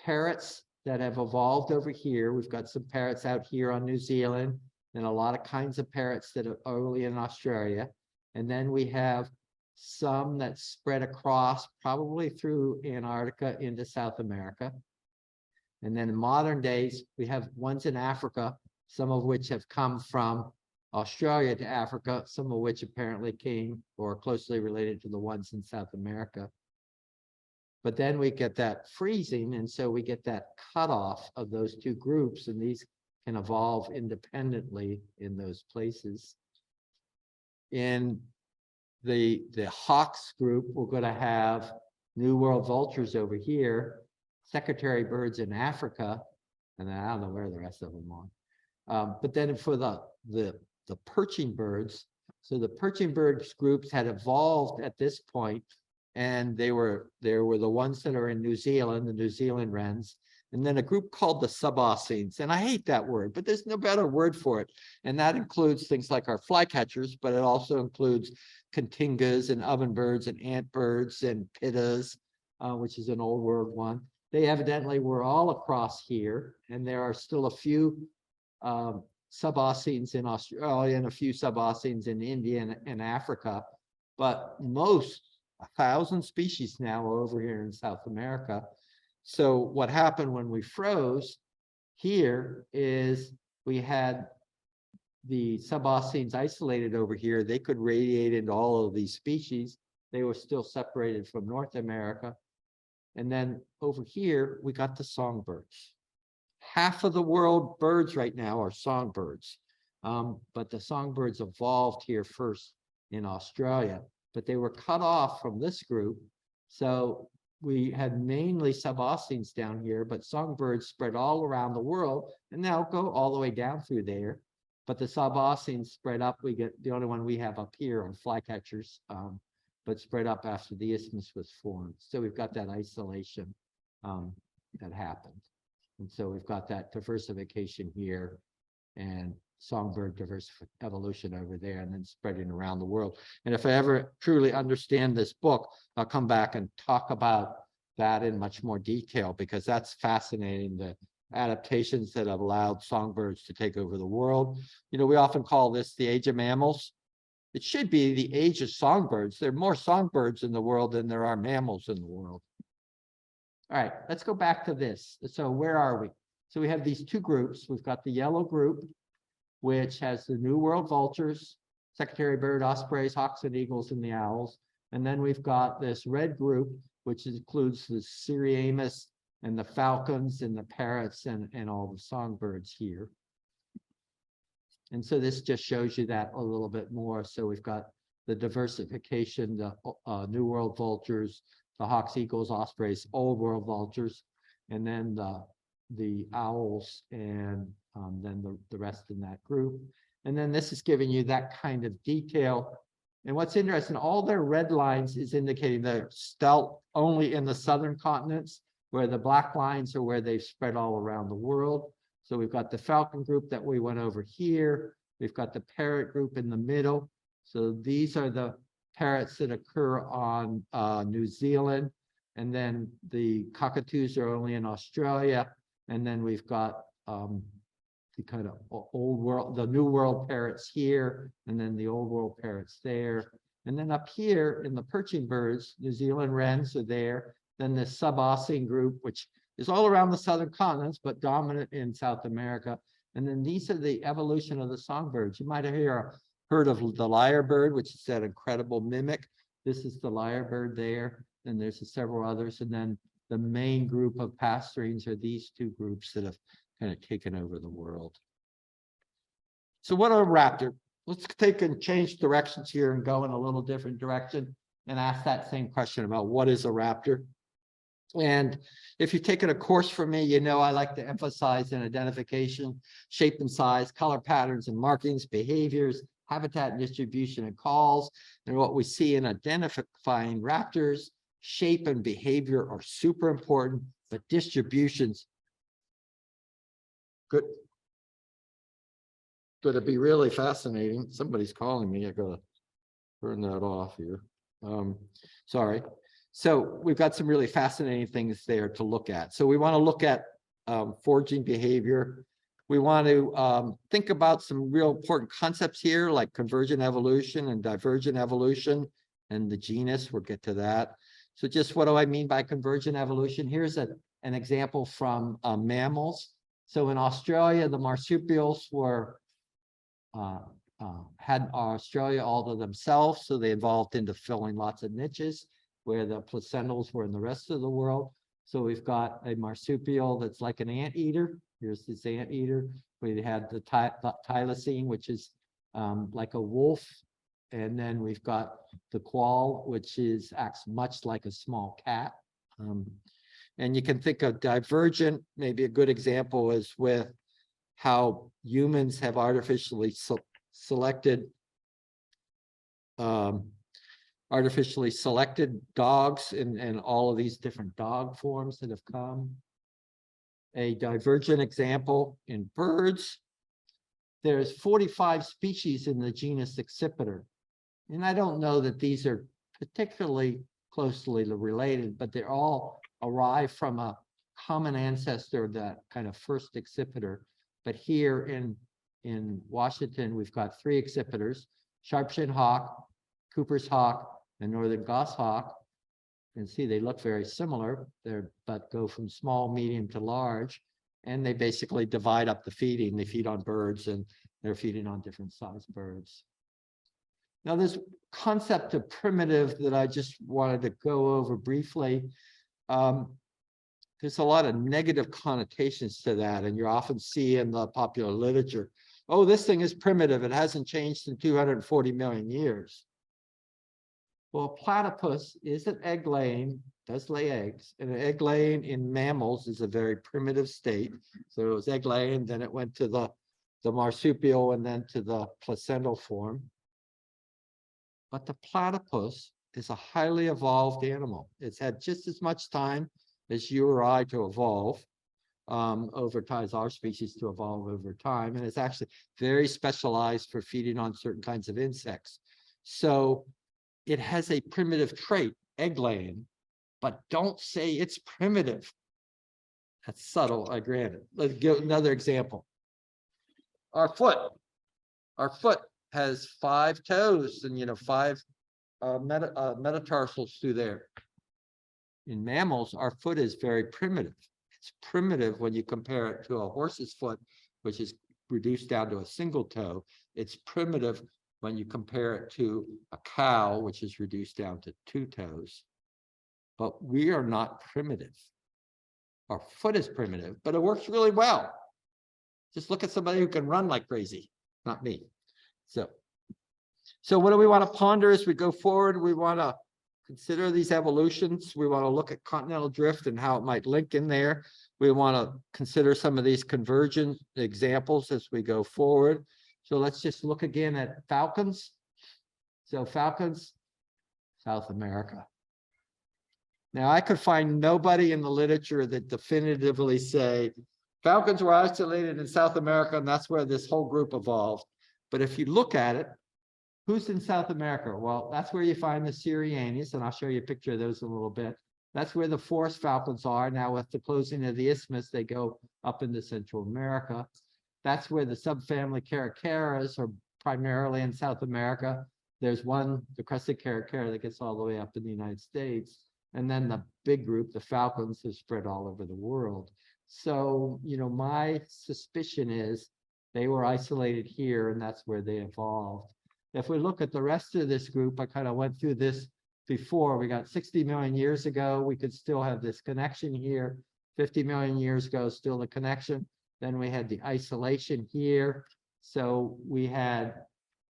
parrots that have evolved over here. We've got some parrots out here on New Zealand, and a lot of kinds of parrots that are only in Australia. And then we have some that spread across, probably through Antarctica into South America. And then in modern days, we have ones in Africa, some of which have come from Australia to Africa, some of which apparently came or are closely related to the ones in South America. But then we get that freezing, and so we get that cutoff of those two groups, and these can evolve independently in those places. In the hawks group, we're going to have New World vultures over here, secretary birds in Africa, and I don't know where the rest of them are. But then for the perching birds, so the perching birds groups had evolved at this point, and there were the ones that are in New Zealand, the New Zealand wrens, and then a group called the subaucenes. And I hate that word, but there's no better word for it. And that includes things like our flycatchers, but it also includes contingas and ovenbirds and antbirds and pittas, which is an old world one. They evidently were all across here, and there are still a few suboceans in Australia and a few suboceans in India and Africa, but most 1,000 species now are over here in South America. So what happened when we froze here is we had the suboceans isolated over here. They could radiate into all of these species. They were still separated from North America. And then over here, we got the songbirds. Half of the world birds right now are songbirds. But the songbirds evolved here first in Australia, but they were cut off from this group. So we had mainly suboceans down here, but songbirds spread all around the world and now go all the way down through there. But the suboceans spread up. We get the only one we have up here on flycatchers, but spread up after the isthmus was formed. So we've got that isolation that happened. And so we've got that diversification here and songbird evolution over there, and then spreading around the world. And if I ever truly understand this book, I'll come back and talk about that in much more detail, because that's fascinating, the adaptations that have allowed songbirds to take over the world. You know, we often call this the age of mammals. It should be the age of songbirds. There are more songbirds in the world than there are mammals in the world. All right, let's go back to this. So where are we? So we have these two groups. We've got the yellow group, which has the New World vultures, secretary bird, ospreys, hawks and eagles, and the owls. And then we've got this red group, which includes the Siriamus and the falcons and the parrots and all the songbirds here. And so this just shows you that a little bit more. So we've got the diversification, the New World vultures, the hawks, eagles, ospreys, old world vultures, and then the owls, and then the rest in that group. And then this is giving you that kind of detail. And what's interesting, all their red lines is indicating they're still only in the southern continents, where the black lines are where they've spread all around the world. So we've got the falcon group that we went over here. We've got the parrot group in the middle. So these are the parrots that occur on New Zealand. And then the cockatoos are only in Australia. And then we've got the kind of old world, the New World parrots here, and then the old world parrots there. And then up here in the perching birds, New Zealand wrens are there. Then the subocean group, which is all around the southern continents, but dominant in South America. And then these are the evolution of the songbirds. You might have heard of the lyrebird, which is that incredible mimic. This is the lyrebird there, and there's several others. And then the main group of passerines are these two groups that have kind of taken over the world. So what are a raptor? Let's take and change directions here and go in a little different direction and ask that same question about what is a raptor. And if you've taken a course from me, you know I like to emphasize in identification, shape and size, color patterns and markings, behaviors, habitat and distribution and calls. And what we see in identifying raptors, shape and behavior are super important, but distributions could be really fascinating. Somebody's calling me. I gotta turn that off here. Sorry. So we've got some really fascinating things there to look at. So we want to look at foraging behavior. We want to think about some real important concepts here, like convergent evolution and divergent evolution and the genus. We'll get to that. So just what do I mean by convergent evolution? Here's an example from mammals. So in Australia, the marsupials were had Australia all to themselves, so they evolved into filling lots of niches, where the placentals were in the rest of the world. So we've got a marsupial that's like an anteater. Here's this anteater. We had the thylacine, which is like a wolf. And then we've got the quoll, which acts much like a small cat. And you can think of divergent, maybe a good example is with how humans have artificially selected dogs and all of these different dog forms that have come. A divergent example in birds, there's 45 species in the genus Accipiter. And I don't know that these are particularly closely related, but they're all arrived from a common ancestor, that kind of first Accipiter. But here in in Washington, we've got 3 exhibitors, sharp-shinned hawk, Cooper's hawk, and northern goshawk. You can see they look very similar, but go from small, medium to large, and they basically divide up the feeding. They feed on birds, and they're feeding on different sized birds. Now, this concept of primitive that I just wanted to go over briefly, there's a lot of negative connotations to that, and you often see in the popular literature, oh, this thing is primitive. It hasn't changed in 240 million years. Well, a platypus is an egg laying, does lay eggs, and an egg laying in mammals is a very primitive state. So it was egg laying, then it went to the marsupial, and then to the placental form. But the platypus is a highly evolved animal. It's had just as much time as you or I to evolve over time, as our species to evolve over time. And it's actually very specialized for feeding on certain kinds of insects. So it has a primitive trait, egg laying, but don't say it's primitive. That's subtle, I grant it. Let's give another example. Our foot has 5 toes and 5 metatarsals through there. In mammals, our foot is very primitive. It's primitive when you compare it to a horse's foot, which is reduced down to a single toe. It's primitive when you compare it to a cow, which is reduced down to 2 toes. But we are not primitive. Our foot is primitive, but it works really well. Just look at somebody who can run like crazy, not me. So what do we want to ponder as we go forward? We want to consider these evolutions. We want to look at continental drift and how it might link in there. We want to consider some of these convergent examples as we go forward. So let's just look again at falcons. So falcons, South America. Now, I could find nobody in the literature that definitively say falcons were isolated in South America, and that's where this whole group evolved. But if you look at it, who's in South America? Well, that's where you find the Syrianes, and I'll show you a picture of those in a little bit. That's where the forest falcons are. Now, with the closing of the isthmus, they go up into Central America. That's where the subfamily caracaras are primarily in South America. There's one, the crested caracara, that gets all the way up in the United States. And then the big group, the falcons, are spread all over the world. So, my suspicion is they were isolated here, and that's where they evolved. If we look at the rest of this group, I kind of went through this before. We got 60 million years ago, we could still have this connection here. 50 million years ago, still the connection. Then we had the isolation here. So we had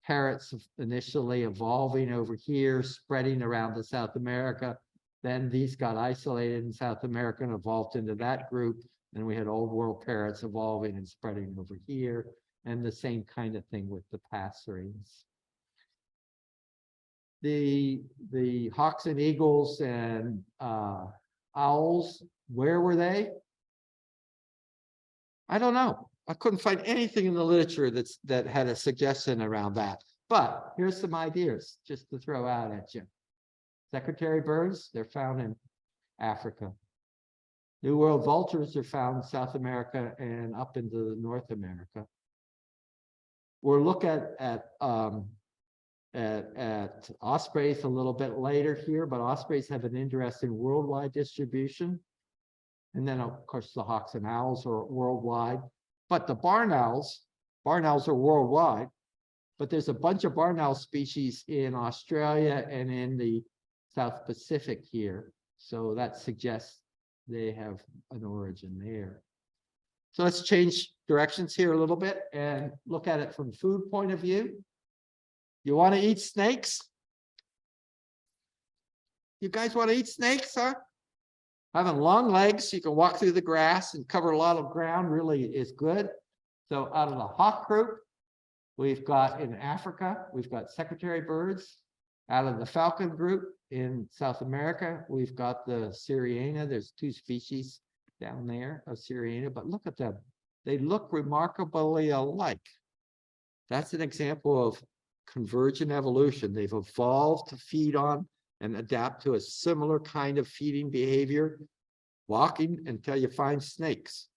parrots initially evolving over here, spreading around to South America. Then these got isolated in South America and evolved into that group. And we had old world parrots evolving and spreading over here. And the same kind of thing with the passerines. The hawks and eagles and owls, where were they? I don't know. I couldn't find anything in the literature that had a suggestion around that. But here's some ideas just to throw out at you. Secretary birds, they're found in Africa. New World vultures are found in South America and up into North America. We'll look at ospreys a little bit later here, but ospreys have an interesting worldwide distribution. And then, of course, the hawks and owls are worldwide. But the barn owls are worldwide. But there's a bunch of barn owl species in Australia and in the South Pacific here. So that suggests they have an origin there. So let's change directions here a little bit and look at it from food point of view. You want to eat snakes? You guys want to eat snakes, huh? Having long legs, so you can walk through the grass and cover a lot of ground really is good. So out of the hawk group, we've got in Africa, we've got secretary birds. Out of the falcon group in South America, we've got the Syriana. There's 2 species down there of Syriana, but look at them. They look remarkably alike. That's an example of convergent evolution. They've evolved to feed on and adapt to a similar kind of feeding behavior, walking until you find snakes.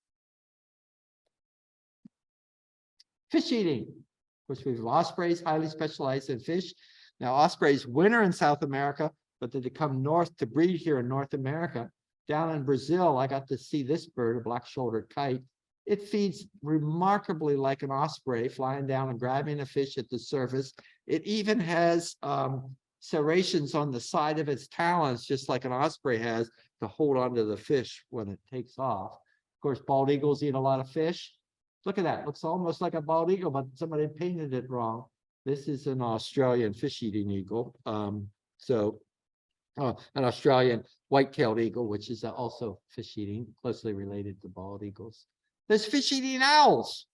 Fish eating. Of course, we have ospreys, highly specialized in fish. Now, ospreys winter in South America, but they come north to breed here in North America. Down in Brazil, I got to see this bird, a black-shouldered kite. It feeds remarkably like an osprey, flying down and grabbing a fish at the surface. It even has serrations on the side of its talons, just like an osprey has, to hold onto the fish when it takes off. Of course, bald eagles eat a lot of fish. Look at that. Looks almost like a bald eagle, but somebody painted it wrong. This is an Australian fish-eating eagle. An Australian white-tailed eagle, which is also fish-eating, closely related to bald eagles. There's fish-eating owls.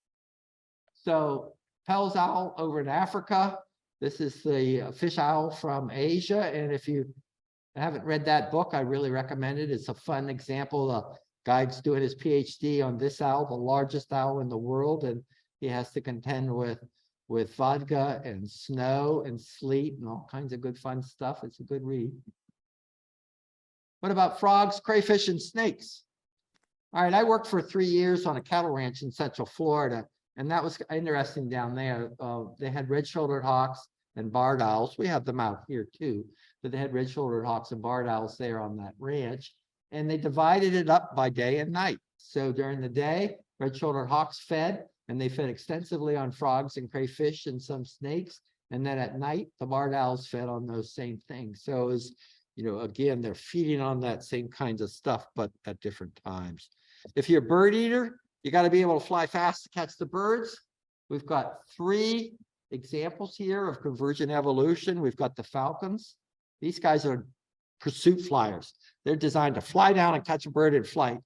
So Pell's owl over in Africa. This is the fish owl from Asia. And if you haven't read that book, I really recommend it. It's a fun example. The guide's doing his PhD on this owl, the largest owl in the world. And he has to contend with vodka and snow and sleet and all kinds of good fun stuff. It's a good read. What about frogs, crayfish, and snakes? All right, I worked for 3 years on a cattle ranch in Central Florida, and that was interesting down there. They had red-shouldered hawks and barred owls. We have them out here too, but they had red-shouldered hawks and barred owls there on that ranch, and they divided it up by day and night. So during the day, red-shouldered hawks fed, and they fed extensively on frogs and crayfish and some snakes. And then at night, the barred owls fed on those same things. So it was, again, they're feeding on that same kinds of stuff, but at different times. If you're a bird eater, you got to be able to fly fast to catch the birds. We've got 3 examples here of convergent evolution. We've got the falcons. These guys are pursuit flyers. They're designed to fly down and catch a bird in flight.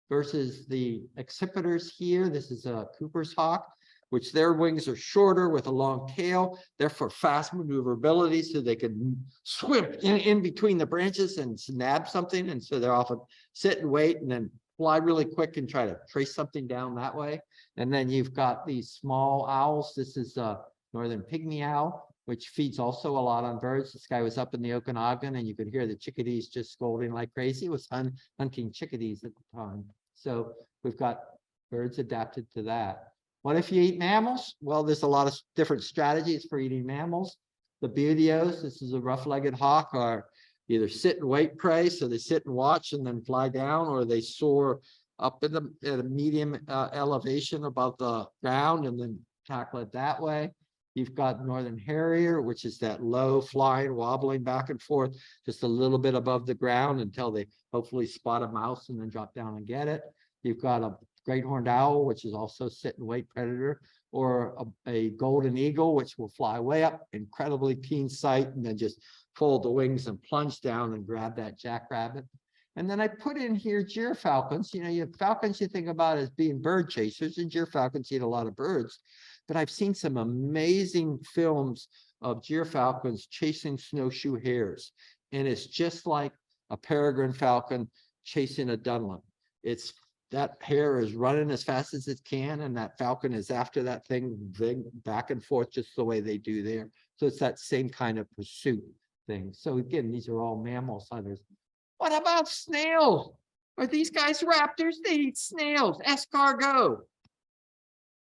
Versus the accipiters here. This is a Cooper's hawk, which their wings are shorter with a long tail. They're for fast maneuverability, so they can swim in between the branches and nab something. And so they're often sit and wait and then fly really quick and try to trace something down that way. And then you've got these small owls. This is a northern pygmy owl, which feeds also a lot on birds. This guy was up in the Okanagan, and you could hear the chickadees just scolding like crazy. It was hunting chickadees at the time. So we've got birds adapted to that. What if you eat mammals? Well, there's a lot of different strategies for eating mammals. The buteos, this is a rough-legged hawk, are either sit and wait prey, so they sit and watch and then fly down, or they soar up at a medium elevation above the ground and then tackle it that way. You've got northern harrier, which is that low flying, wobbling back and forth, just a little bit above the ground until they hopefully spot a mouse and then drop down and get it. You've got a great horned owl, which is also sit and wait predator, or a golden eagle, which will fly way up, incredibly keen sight, and then just fold the wings and plunge down and grab that jackrabbit. And then I put in here gyrfalcons. You have falcons you think about as being bird chasers, and gyrfalcons eat a lot of birds. But I've seen some amazing films of gyrfalcons chasing snowshoe hares. And it's just like a peregrine falcon chasing a Dunlop. It's that hare is running as fast as it can, and that falcon is after that thing back and forth just the way they do there. So it's that same kind of pursuit thing. So again, these are all mammal hunters. What about snails? Are these guys raptors? They eat snails. Escargot.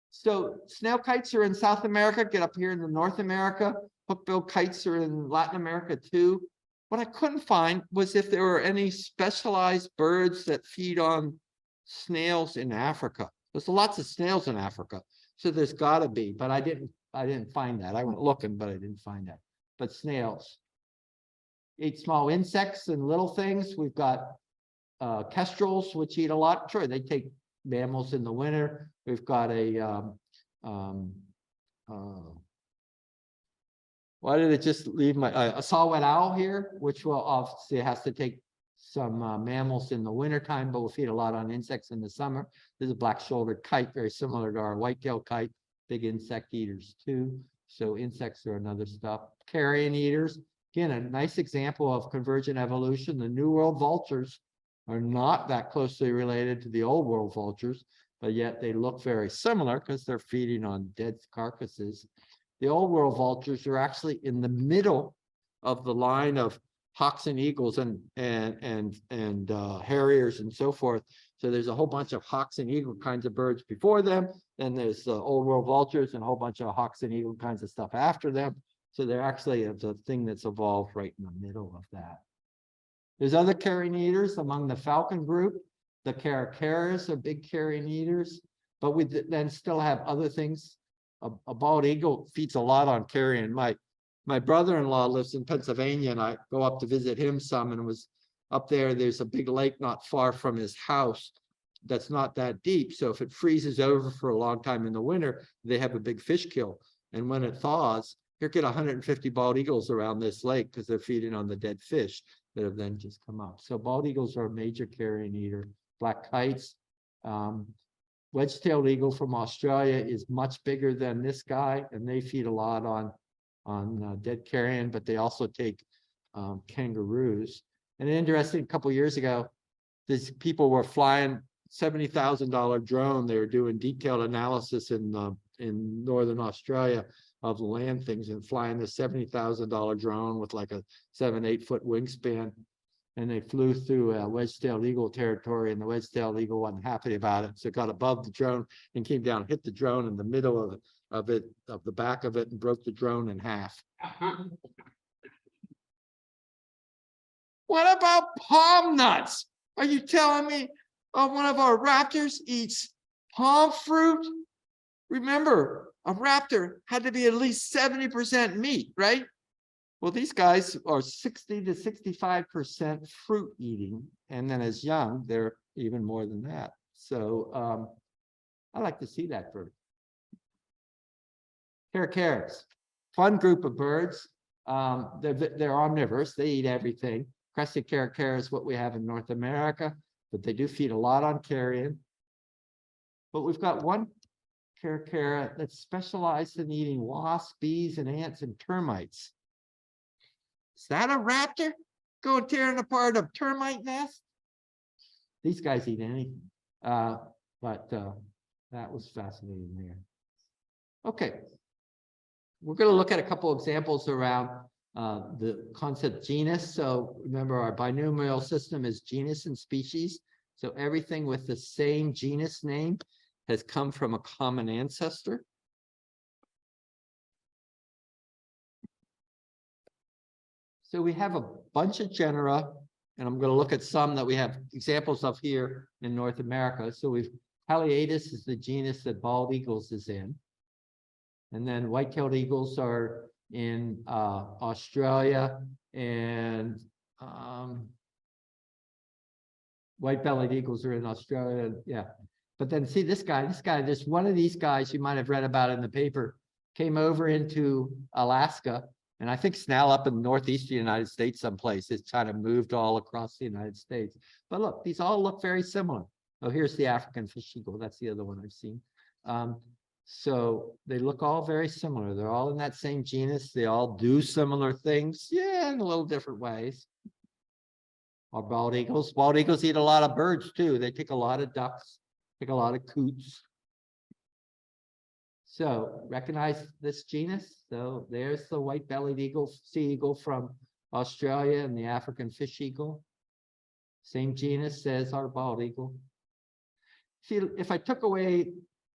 So snail kites are in South America, get up here in North America. Hookbill kites are in Latin America too. What I couldn't find was if there were any specialized birds that feed on snails in Africa. There's lots of snails in Africa, so there's got to be, but I didn't find that. I went looking, but I didn't find that. But snails eat small insects and little things. We've got kestrels, which eat a lot. Sure, they take mammals in the winter. We've got a why did it just leave my a saw-whet owl here, which will obviously has to take some mammals in the wintertime, but will feed a lot on insects in the summer. There's a black-shouldered kite, very similar to our white-tailed kite, big insect eaters too. So insects are another stuff. Carrion eaters, again, a nice example of convergent evolution. The New World vultures are not that closely related to the Old World vultures, but yet they look very similar because they're feeding on dead carcasses. The Old World vultures are actually in the middle of the line of hawks and eagles and harriers and so forth. So there's a whole bunch of hawks and eagle kinds of birds before them. Then there's the old world vultures and a whole bunch of hawks and eagle kinds of stuff after them. So they're actually the thing that's evolved right in the middle of that. There's other carrion eaters among the falcon group. The caracaras are big carrion eaters, but we then still have other things. A bald eagle feeds a lot on carrion. My brother-in-law lives in Pennsylvania, and I go up to visit him some, and was up there. There's a big lake not far from his house that's not that deep. So if it freezes over for a long time in the winter, they have a big fish kill. And when it thaws, you get 150 bald eagles around this lake because they're feeding on the dead fish that have then just come up. So bald eagles are a major carrion eater. Black kites, wedge-tailed eagle from Australia is much bigger than this guy, and they feed a lot on dead carrion, but they also take kangaroos. And interesting, a couple of years ago, these people were flying $70,000 drone. They were doing detailed analysis in northern Australia of the land things, and flying this $70,000 drone with like a 7-8 foot wingspan. And they flew through wedge-tailed eagle territory, and the wedge-tailed eagle wasn't happy about it. So it got above the drone and came down, hit the drone in the middle of the back of it, and broke the drone in half. What about palm nuts? Are you telling me one of our raptors eats palm fruit? Remember, a raptor had to be at least 70% meat, right? Well, these guys are 60 to 65% fruit eating. And then as young, they're even more than that. So I like to see that bird. Caracaras, fun group of birds. They're omnivorous. They eat everything. Crested caracara is what we have in North America, but they do feed a lot on carrion. But we've got one caracara that's specialized in eating wasps, bees, and ants and termites. Is that a raptor? Going tearing apart a termite nest? These guys eat anything. But that was fascinating there. Okay. We're going to look at a couple examples around the concept genus. So remember, our binomial system is genus and species. So everything with the same genus name has come from a common ancestor. So we have a bunch of genera, and I'm going to look at some that we have examples of here in North America. So we've Haliaetus is the genus that bald eagles is in. And then white-tailed eagles are in Australia, and white-bellied eagles are in Australia. Yeah. But then see this guy, there's one of these guys you might have read about in the paper, came over into Alaska. And I think it's now up in the northeastern United States someplace. It's kind of moved all across the United States. But look, these all look very similar. Oh, here's the African fish eagle. That's the other one I've seen. So they look all very similar. They're all in that same genus. They all do similar things, yeah, in a little different ways. Our bald eagles. Bald eagles eat a lot of birds too. They take a lot of ducks, take a lot of coots. So recognize this genus. So there's the white-bellied eagle, sea eagle from Australia, and the African fish eagle. Same genus as our bald eagle. See, if I took away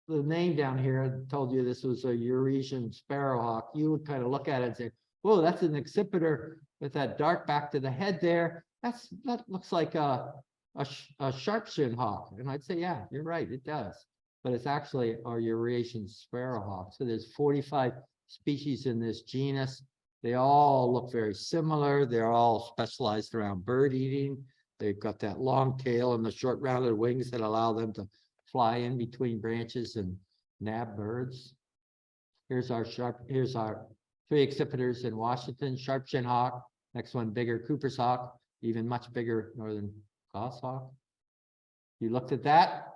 the name down here and told you this was a Eurasian sparrowhawk, you would kind of look at it and say, whoa, that's an accipiter with that dark back to the head there. That looks like a sharp-shinned hawk. And I'd say, yeah, you're right, it does. But it's actually our Eurasian sparrowhawk. So there's 45 species in this genus. They all look very similar. They're all specialized around bird eating. They've got that long tail and the short rounded wings that allow them to fly in between branches and nab birds. Here's our three accipiters in Washington: sharp-shinned hawk. Next one, bigger Cooper's hawk, even much bigger northern goshawk. You looked at that,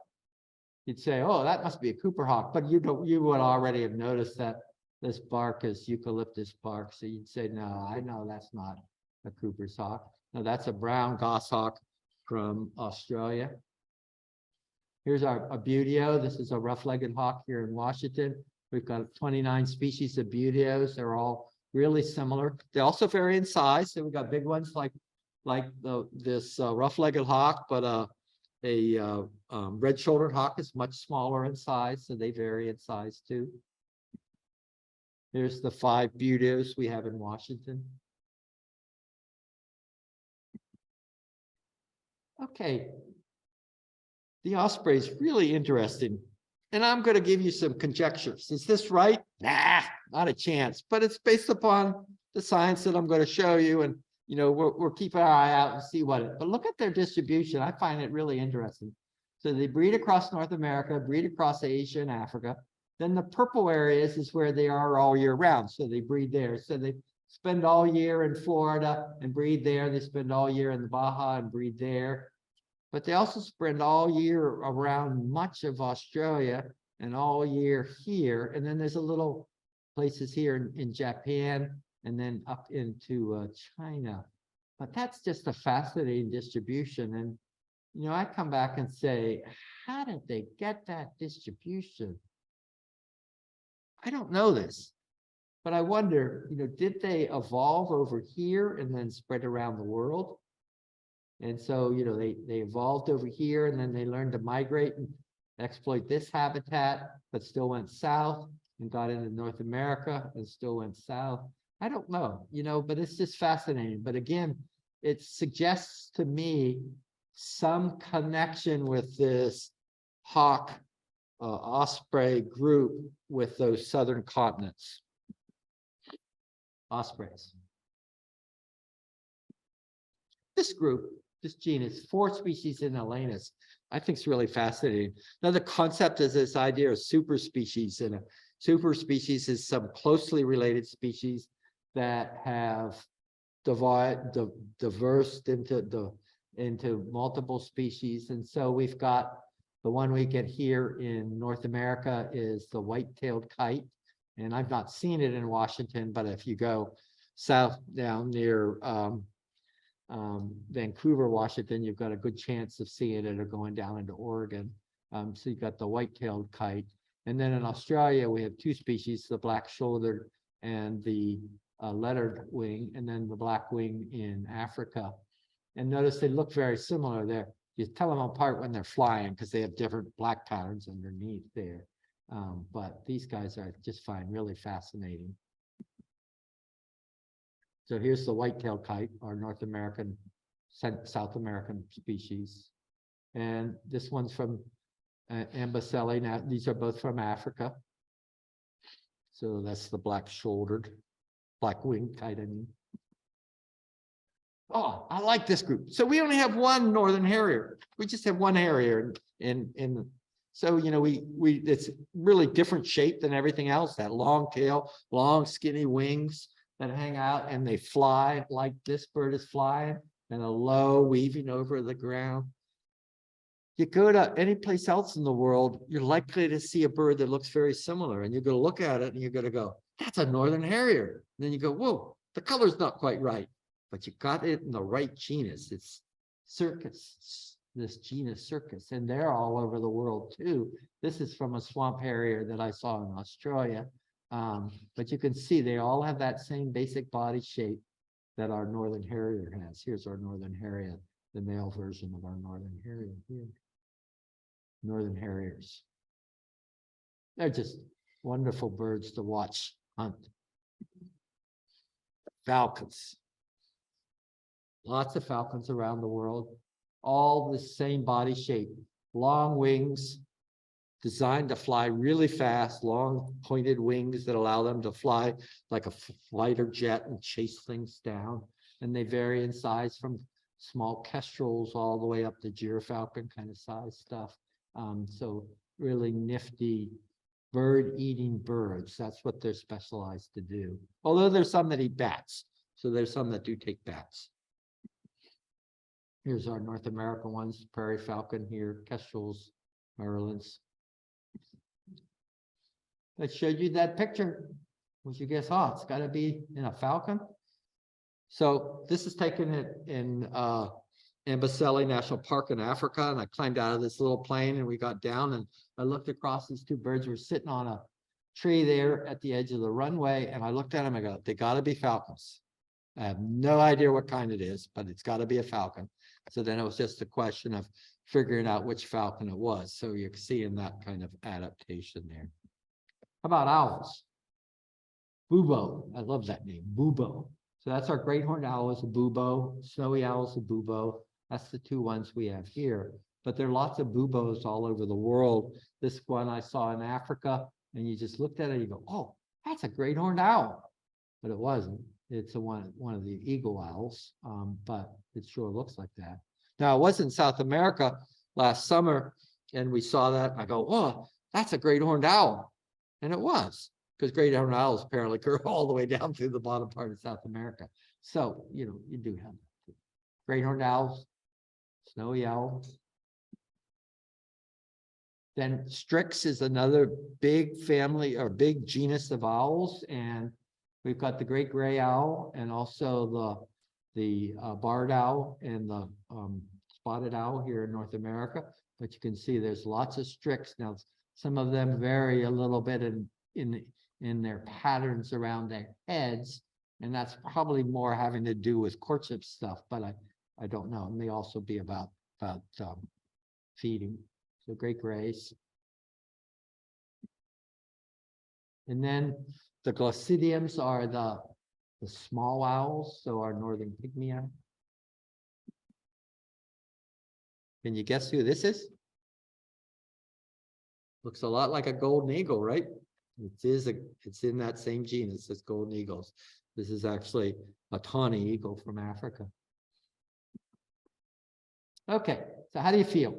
you'd say, oh, that must be a Cooper hawk, but you would already have noticed that this bark is eucalyptus bark. So you'd say, no, I know that's not a Cooper's hawk. No, that's a brown goshawk from Australia. Here's a buteo. This is a rough-legged hawk here in Washington. We've got 29 species of buteos. They're all really similar. They also vary in size. So we got big ones like this rough-legged hawk, but a red-shouldered hawk is much smaller in size, so they vary in size too. Here's the 5 butos we have in Washington. Okay. The osprey is really interesting. And I'm going to give you some conjectures. Is this right? Nah, not a chance. But it's based upon the science that I'm going to show you. And, you know, we'll keep our eye out and see what it. But look at their distribution. I find it really interesting. So they breed across North America, breed across Asia and Africa. Then the purple areas is where they are all year round. So they breed there. So they spend all year in Florida and breed there. They spend all year in the Baja and breed there. But they also spend all year around much of Australia and all year here. And then there's a little places here in Japan and then up into China. But that's just a fascinating distribution. And, you know, I come back and say, how did they get that distribution? I don't know this, but I wonder, you know, did they evolve over here and then spread around the world? And so, you know, they evolved over here and then they learned to migrate and exploit this habitat, but still went south and got into North America and still went south. I don't know, you know, but it's just fascinating. But again, it suggests to me some connection with this hawk osprey group with those southern continents. Ospreys. This group, this genus, 4 species in Elanus, I think is really fascinating. Now, the concept is this idea of super species, and a super species is some closely related species that have diversed into multiple species. And so we've got the one we get here in North America is the white-tailed kite. And I've not seen it in Washington, but if you go south down near Vancouver, Washington, you've got a good chance of seeing it or going down into Oregon. So you've got the white-tailed kite. And then in Australia, we have 2 species, the black-shouldered and the lettered wing, and then the black wing in Africa. And notice they look very similar there. You tell them apart when they're flying because they have different black patterns underneath there. But these guys I just find really fascinating. So here's the white-tailed kite, our North American, South American species. And this one's from Ambacelli. Now, these are both from Africa. So that's the black-shouldered, black-winged kite, I mean. Oh, I like this group. So we only have one northern harrier. We just have one harrier. So, you know, it's really different shape than everything else. That long tail, long skinny wings that hang out and they fly like this bird is flying, and a low weaving over the ground. You go to any place else in the world, you're likely to see a bird that looks very similar, and you're going to look at it and you're going to go, that's a northern harrier. And then you go, whoa, the color's not quite right, but you got it in the right genus. It's circus, this genus circus, and they're all over the world too. This is from a swamp harrier that I saw in Australia. But you can see they all have that same basic body shape that our northern harrier has. Here's our northern harrier, the male version of our northern harrier here. Northern harriers. They're just wonderful birds to watch hunt. Falcons. Lots of falcons around the world, all the same body shape, long wings, designed to fly really fast, long pointed wings that allow them to fly like a fighter jet and chase things down. And they vary in size from small kestrels all the way up to gyrfalcon kind of size stuff. So really nifty bird-eating birds. That's what they're specialized to do. Although there's some that eat bats. So there's some that do take bats. Here's our North American ones, prairie falcon here, kestrels, merlins. I showed you that picture. Would you guess, oh, it's got to be in a falcon? So this is taken in Ambacelli National Park in Africa, and I climbed out of this little plane and we got down and I looked across. These 2 birds were sitting on a tree there at the edge of the runway, and I looked at them, I go, they gotta be falcons. I have no idea what kind it is, but it's gotta be a falcon. So then it was just a question of figuring out which falcon it was. So you're seeing that kind of adaptation there. How about owls? Bubo, I love that name, Bubo. So that's our great horned owl is a bubo, snowy owl is a bubo. That's the two ones we have here. But there are lots of bubos all over the world. This one I saw in Africa, and you just looked at it, and you go, oh, that's a great horned owl. But it wasn't. It's one of the eagle owls, but it sure looks like that. Now, I was in South America last summer, and we saw that. I go, oh, that's a great horned owl. And it was, because great horned owls apparently go all the way down through the bottom part of South America. So, you know, you do have that. Great horned owls, snowy owl. Then Strix is another big family or big genus of owls, and we've got the great gray owl and also the barred owl and the spotted owl here in North America. But you can see there's lots of Strix. Now, some of them vary a little bit in their patterns around their heads, and that's probably more having to do with courtship stuff. But I don't know. It may also be about feeding. So great grays. And then the glaucidiums are the small owls, so our northern pygmy owl. Can you guess who this is? Looks a lot like a golden eagle, right? It's in that same genus as golden eagles. This is actually a tawny eagle from Africa. Okay, so how do you feel?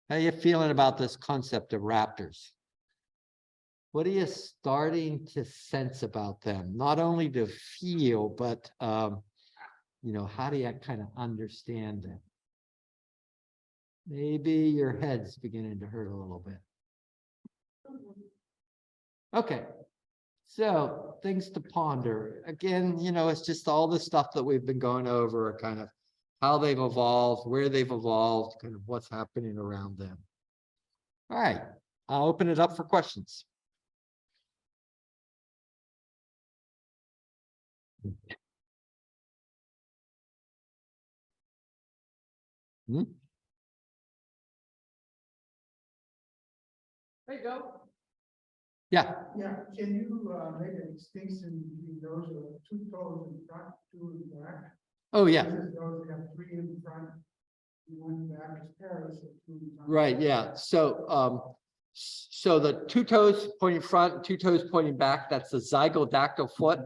How are you feeling about this concept of raptors? What are you starting to sense about them? Not only to feel, but you know, how do you kind of understand them? Maybe your head's beginning to hurt a little bit. Okay, so things to ponder. Again, you know, it's just all the stuff that we've been going over, kind of how they've evolved, where they've evolved, kind of what's happening around them. All right, I'll open it up for questions. There you go. Yeah. Yeah, can you make a distinction between those who have two toes in front, two in back? Oh, yeah. Versus those who have three in front, one back as parrots, or two in front. Right, yeah. So so the two toes pointing front, two toes pointing back, that's the zygodactyl foot,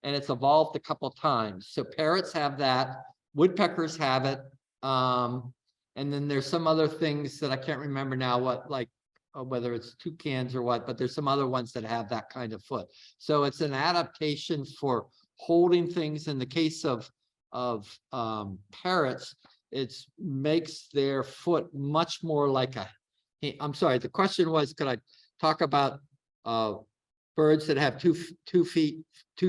and it's evolved a couple times. So parrots have that, woodpeckers have it, and then there's some other things that I can't remember now what, like whether it's toucans or what, but there's some other ones that have that kind of foot. So it's an adaptation for holding things. In the case of parrots, it makes their foot much more like a, I'm sorry, the question was, could I talk about birds that have two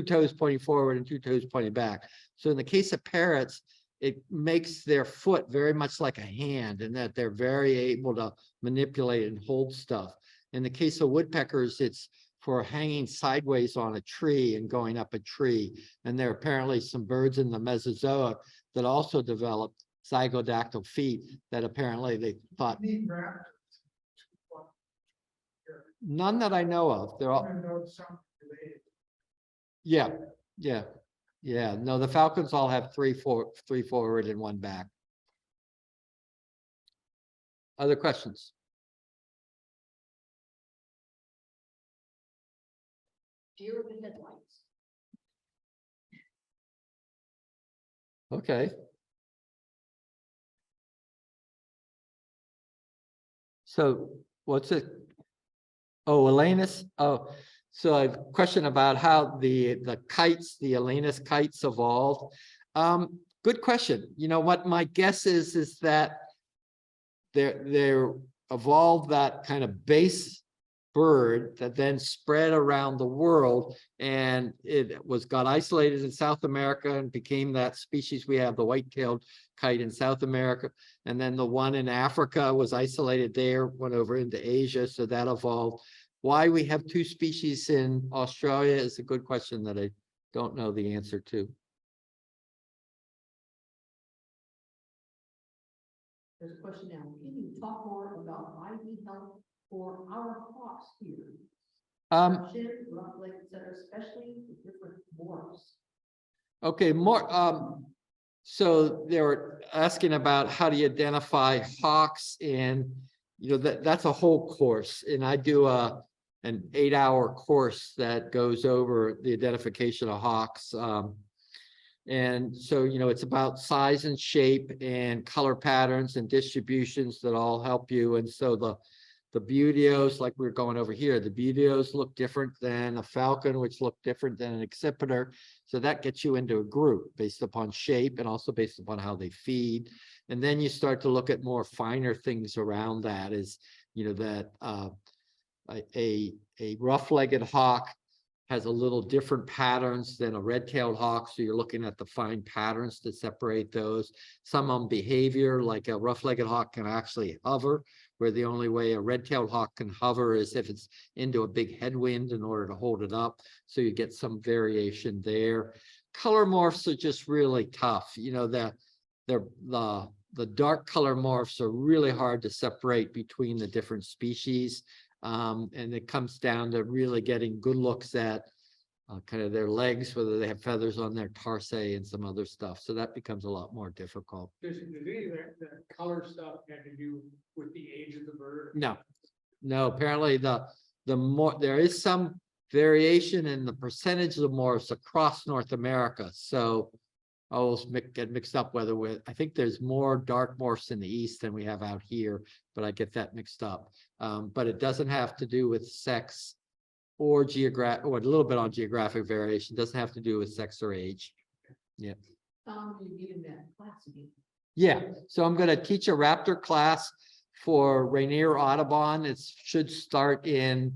toes pointing forward and two toes pointing back? So in the case of parrots, it makes their foot very much like a hand, and that they're very able to manipulate and hold stuff. In the case of woodpeckers, it's for hanging sideways on a tree and going up a tree. And there are apparently some birds in the Mesozoic that also developed zygodactyl feet that apparently they thought. None that I know of. They're all. Yeah, yeah. Yeah, no, the falcons all have three forward and one back. Other questions? Deer with headlights. Okay. So what's it? Oh, Elanus. Oh, so I have a question about how the kites, the Elanus kites evolved. Good question. You know what my guess is that they're evolved that kind of base bird that then spread around the world, and it got isolated in South America and became that species we have, the white-tailed kite in South America, and then the one in Africa was isolated there, went over into Asia, so that evolved. Why we have two species in Australia is a good question that I don't know the answer to. There's a question now. Can you talk more about IV health for our hawks here? Chin, rough leg, et cetera, especially the different morphs. Okay, more, so they were asking about how do you identify hawks, and that's a whole course, and I do an 8-hour course that goes over the identification of hawks. And so, it's about size and shape and color patterns and distributions that all help you. And so the buteos, like we're going over here, the buteos look different than a falcon, which look different than an accipiter. So that gets you into a group based upon shape and also based upon how they feed. And then you start to look at more finer things around that, is, that a rough-legged hawk has a little different patterns than a red-tailed hawk. So you're looking at the fine patterns to separate those. Some on behavior, like a rough-legged hawk can actually hover, where the only way a red-tailed hawk can hover is if it's into a big headwind in order to hold it up. So you get some variation there. Color morphs are just really tough. The dark color morphs are really hard to separate between the different species. And it comes down to really getting good looks at kind of their legs, whether they have feathers on their tarsi and some other stuff. So that becomes a lot more difficult. Does any of that color stuff have to do with the age of the bird? No, apparently the more there is some variation in the percentage of the morphs across North America. So I always get mixed up whether I think there's more dark morphs in the east than we have out here, but I get that mixed up. But it doesn't have to do with sex or geographic, or a little bit on geographic variation. It doesn't have to do with sex or age. Yeah. You need in that class again. Yeah, so I'm going to teach a raptor class for Rainier Audubon. It should start in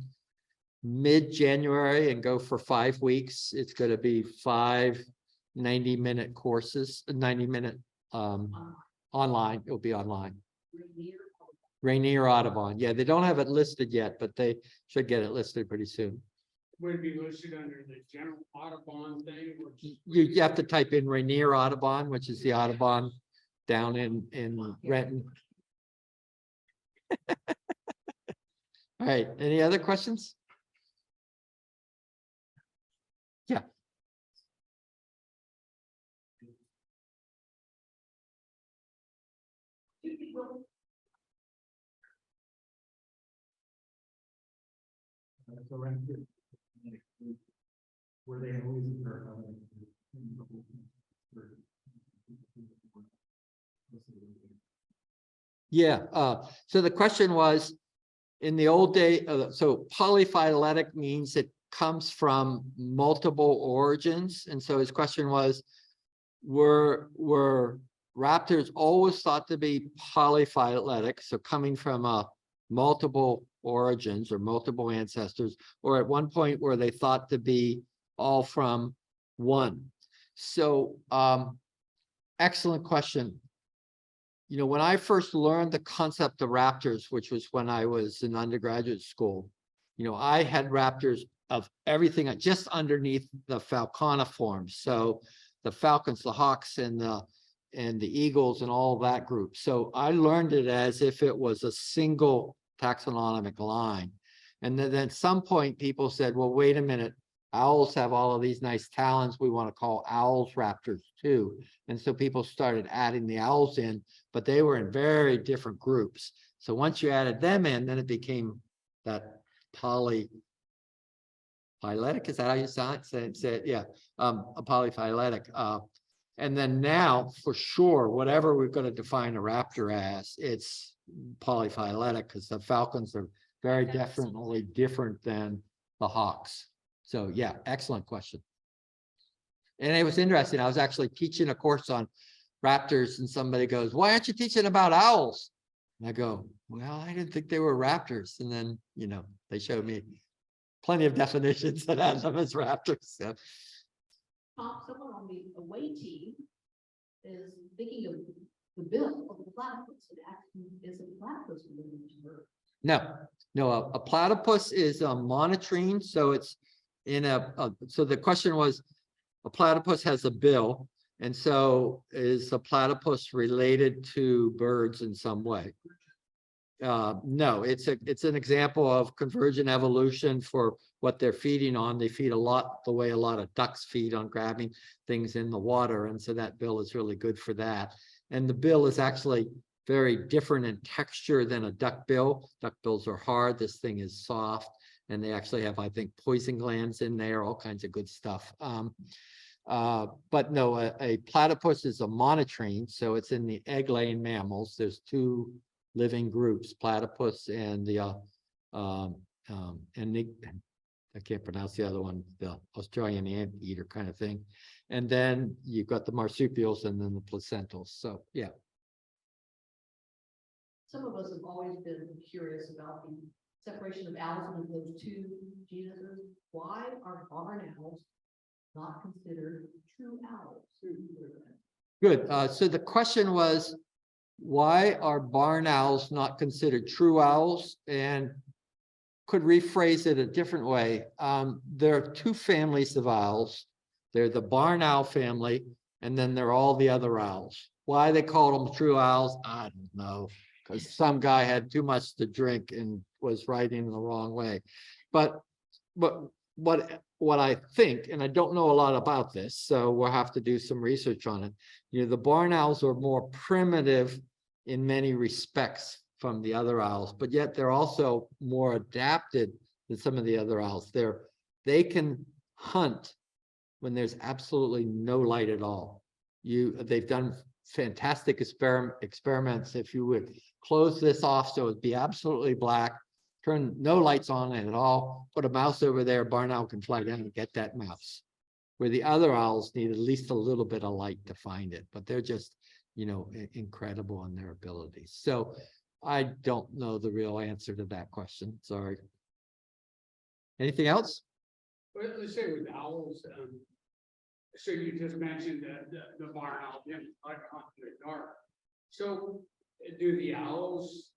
mid-January and go for 5 weeks. It's going to be 5 90-minute courses, 90-minute online. It'll be online. Rainier Audubon. Yeah, they don't have it listed yet, but they should get it listed pretty soon. Would it be listed under the general Audubon thing? Or just You have to type in Rainier Audubon, which is the Audubon down in Renton. All right, any other questions? Yeah. Were they always Yeah, so the question was, in the old day, so polyphyletic means it comes from multiple origins. And so his question was, were raptors always thought to be polyphyletic, so coming from multiple origins or multiple ancestors, or at one point were they thought to be all from one? So excellent question. When I first learned the concept of raptors, which was when I was in undergraduate school, I had raptors of everything just underneath the falconiforms. So the falcons, the hawks, and the eagles and all that group. So I learned it as if it was a single taxonomic line. And then at some point people said, well, wait a minute, owls have all of these nice talons. We want to call owls raptors too. And so people started adding the owls in, but they were in very different groups. So once you added them in, then it became that polyphyletic. Is that how you say it? Yeah, a polyphyletic. And then now, for sure, whatever we're going to define a raptor as, it's polyphyletic, because the falcons are very definitely different than the hawks. So yeah, excellent question. And it was interesting. I was actually teaching a course on raptors, and somebody goes, why aren't you teaching about owls? And I go, well, I didn't think they were raptors. And then, they showed me plenty of definitions that had them as raptors. So. Someone on the away team is thinking of the bill of the platypus. It actually is a platypus related to bird. No, no, a platypus is a monotreme, so it's in so the question was, a platypus has a bill, and so is a platypus related to birds in some way? No, it's an example of convergent evolution for what they're feeding on. They feed a lot the way a lot of ducks feed, on grabbing things in the water, and so that bill is really good for that. And the bill is actually very different in texture than a duck bill. Duck bills are hard. This thing is soft, and they actually have, I think, poison glands in there, all kinds of good stuff. But no, a platypus is a monotreme, so it's in the egg-laying mammals. There's two living groups, platypus and the I can't pronounce the other one, the Australian anteater kind of thing. And then you've got the marsupials and then the placentals. So yeah. Some of us have always been curious about the separation of owls into those two genuses. Why are barn owls not considered true owls? Good. So the question was, why are barn owls not considered true owls? And could rephrase it a different way. There are two families of owls. They're the barn owl family, and then there are all the other owls. Why they call them true owls, I don't know, because some guy had too much to drink and was writing the wrong way. But what I think, and I don't know a lot about this, so we'll have to do some research on it. You know, the barn owls are more primitive in many respects from the other owls, but yet they're also more adapted than some of the other owls. They can hunt when there's absolutely no light at all. They've done fantastic experiments. If you would close this off so it'd be absolutely black, turn no lights on it at all, put a mouse over there, barn owl can fly down and get that mouse. Where the other owls need at least a little bit of light to find it, but they're just, you know, incredible in their abilities. So I don't know the real answer to that question. Sorry. Anything else? Well, let's say with owls, so you just mentioned the barn owl, like hunt in the dark. So do the owls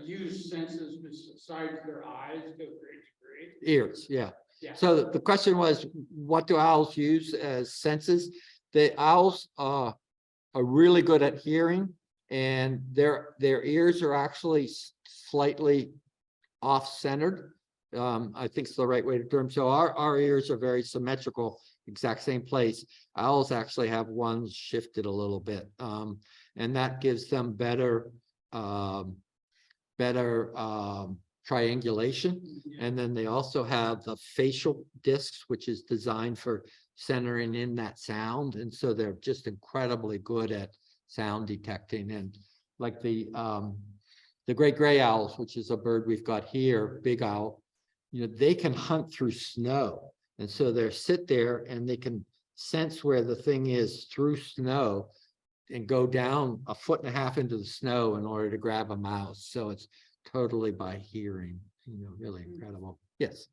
use senses besides their eyes to a great degree? Ears, yeah. Yeah. So the question was, what do owls use as senses? The owls are really good at hearing, and their ears are actually slightly off-centered. I think it's the right way to term. So our ears are very symmetrical, exact same place. Owls actually have ones shifted a little bit, and that gives them better triangulation. And then they also have the facial discs, which is designed for centering in that sound, and so they're just incredibly good at sound detecting. And like the great gray owls, which is a bird we've got here, big owl, you know, they can hunt through snow, and so they sit there and they can sense where the thing is through snow and go down 1.5 feet into the snow in order to grab a mouse. So it's totally by hearing, you know, really incredible. Yes.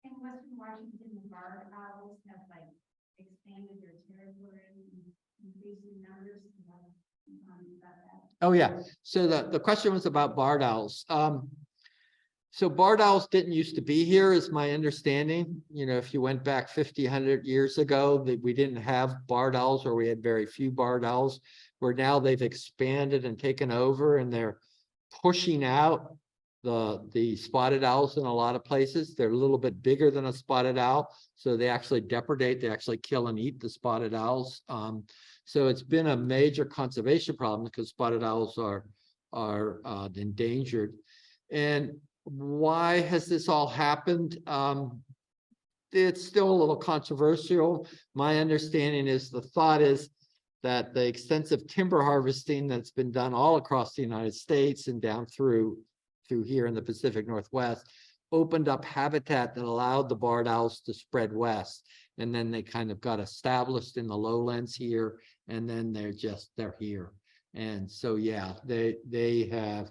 In Western Washington, the barred owls have like expanded their territory and increased in numbers. About that. Oh yeah. So the question was about barred owls. So barred owls didn't used to be here, is my understanding. You know, if you went back 50, 100 years ago, that we didn't have barred owls, or we had very few barred owls, where now they've expanded and taken over, and they're pushing out the spotted owls in a lot of places. They're a little bit bigger than a spotted owl, so they actually depredate. They actually kill and eat the spotted owls. So it's been a major conservation problem because spotted owls are endangered. And why has this all happened? It's still a little controversial. My understanding is the thought is that the extensive timber harvesting that's been done all across the United States and down through here in the Pacific Northwest opened up habitat that allowed the barred owls to spread west. And then they kind of got established in the lowlands here, and then they're here. And so, yeah, they have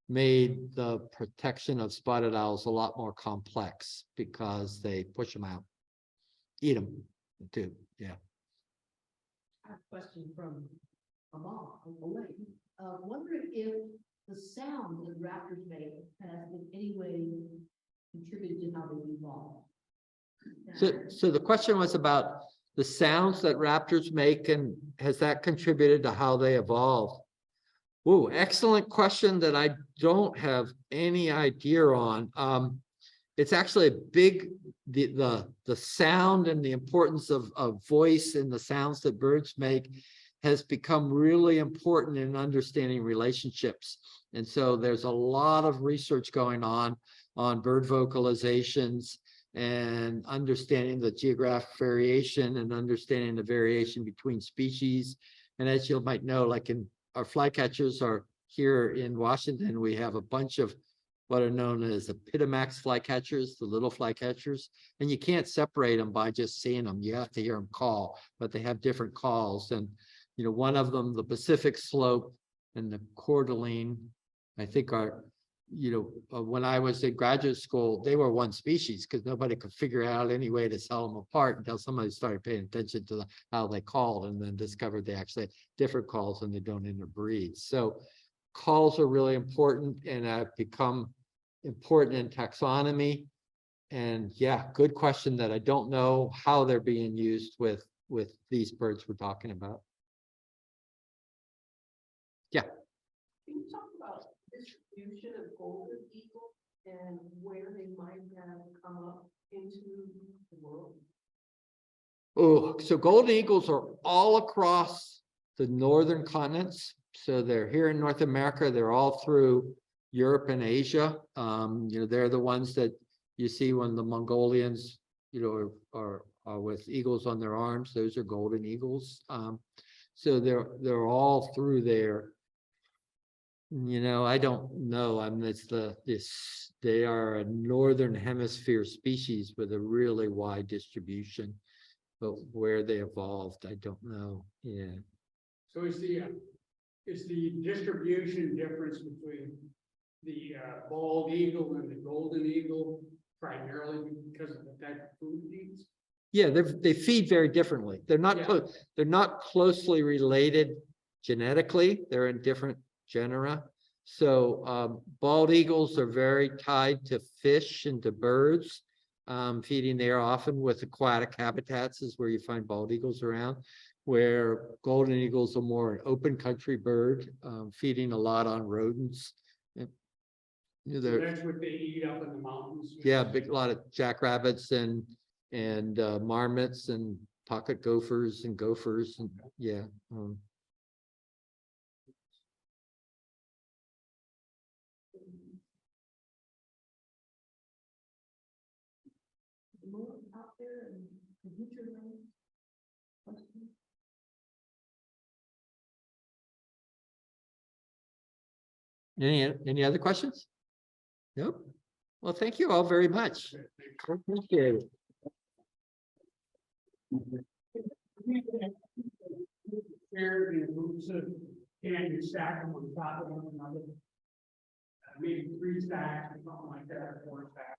made the protection of spotted owls a lot more complex because they push them out, eat them too. Yeah. I have a question from a mom, a lady. wondering if the sound that raptors make has in any way contributed to how they evolve. So the question was about the sounds that raptors make, and has that contributed to how they evolve? Ooh, excellent question that I don't have any idea on. It's actually a big, the sound and the importance of voice and the sounds that birds make has become really important in understanding relationships. And so there's a lot of research going on bird vocalizations and understanding the geographic variation and understanding the variation between species. And as you might know, like in our flycatchers are here in Washington, we have a bunch of what are known as the Epidemax flycatchers, the little flycatchers, and you can't separate them by just seeing them. You have to hear them call, but they have different calls. And, you know, one of them, the Pacific slope and the Coeur d'Alene, I think are, you know, when I was in graduate school, they were one species because nobody could figure out any way to tell them apart until somebody started paying attention to how they called and then discovered they actually had different calls and they don't interbreed. So calls are really important and have become important in taxonomy. And yeah, good question that I don't know how they're being used with these birds we're talking about. Yeah. Can you talk about distribution of golden eagle and where they might have come up into the world? Oh, so golden eagles are all across the northern continents. So they're here in North America. They're all through Europe and Asia. You know, they're the ones that you see when the Mongolians, you know, are with eagles on their arms. Those are golden eagles. So they're all through there. You know, I don't know. I mean, they are a northern hemisphere species with a really wide distribution, but where they evolved, I don't know. Yeah. So is the distribution difference between the bald eagle and the golden eagle primarily because of the type of food it eats? Yeah, they feed very differently. They're not they're not closely related genetically. They're in different genera. So bald eagles are very tied to fish and to birds. Feeding there often with aquatic habitats is where you find bald eagles around, where golden eagles are more an open country bird, feeding a lot on rodents. And, you know, So that's what they eat up in the mountains. yeah, a lot of jackrabbits and marmots and pocket gophers and gophers and yeah. Out there and the future land. Any other questions? Nope. Well, thank you all very much. Appreciate it. Paired in groups of, and you stack them on top of one another. Maybe 3 stacks or something like that, or 4 stacks.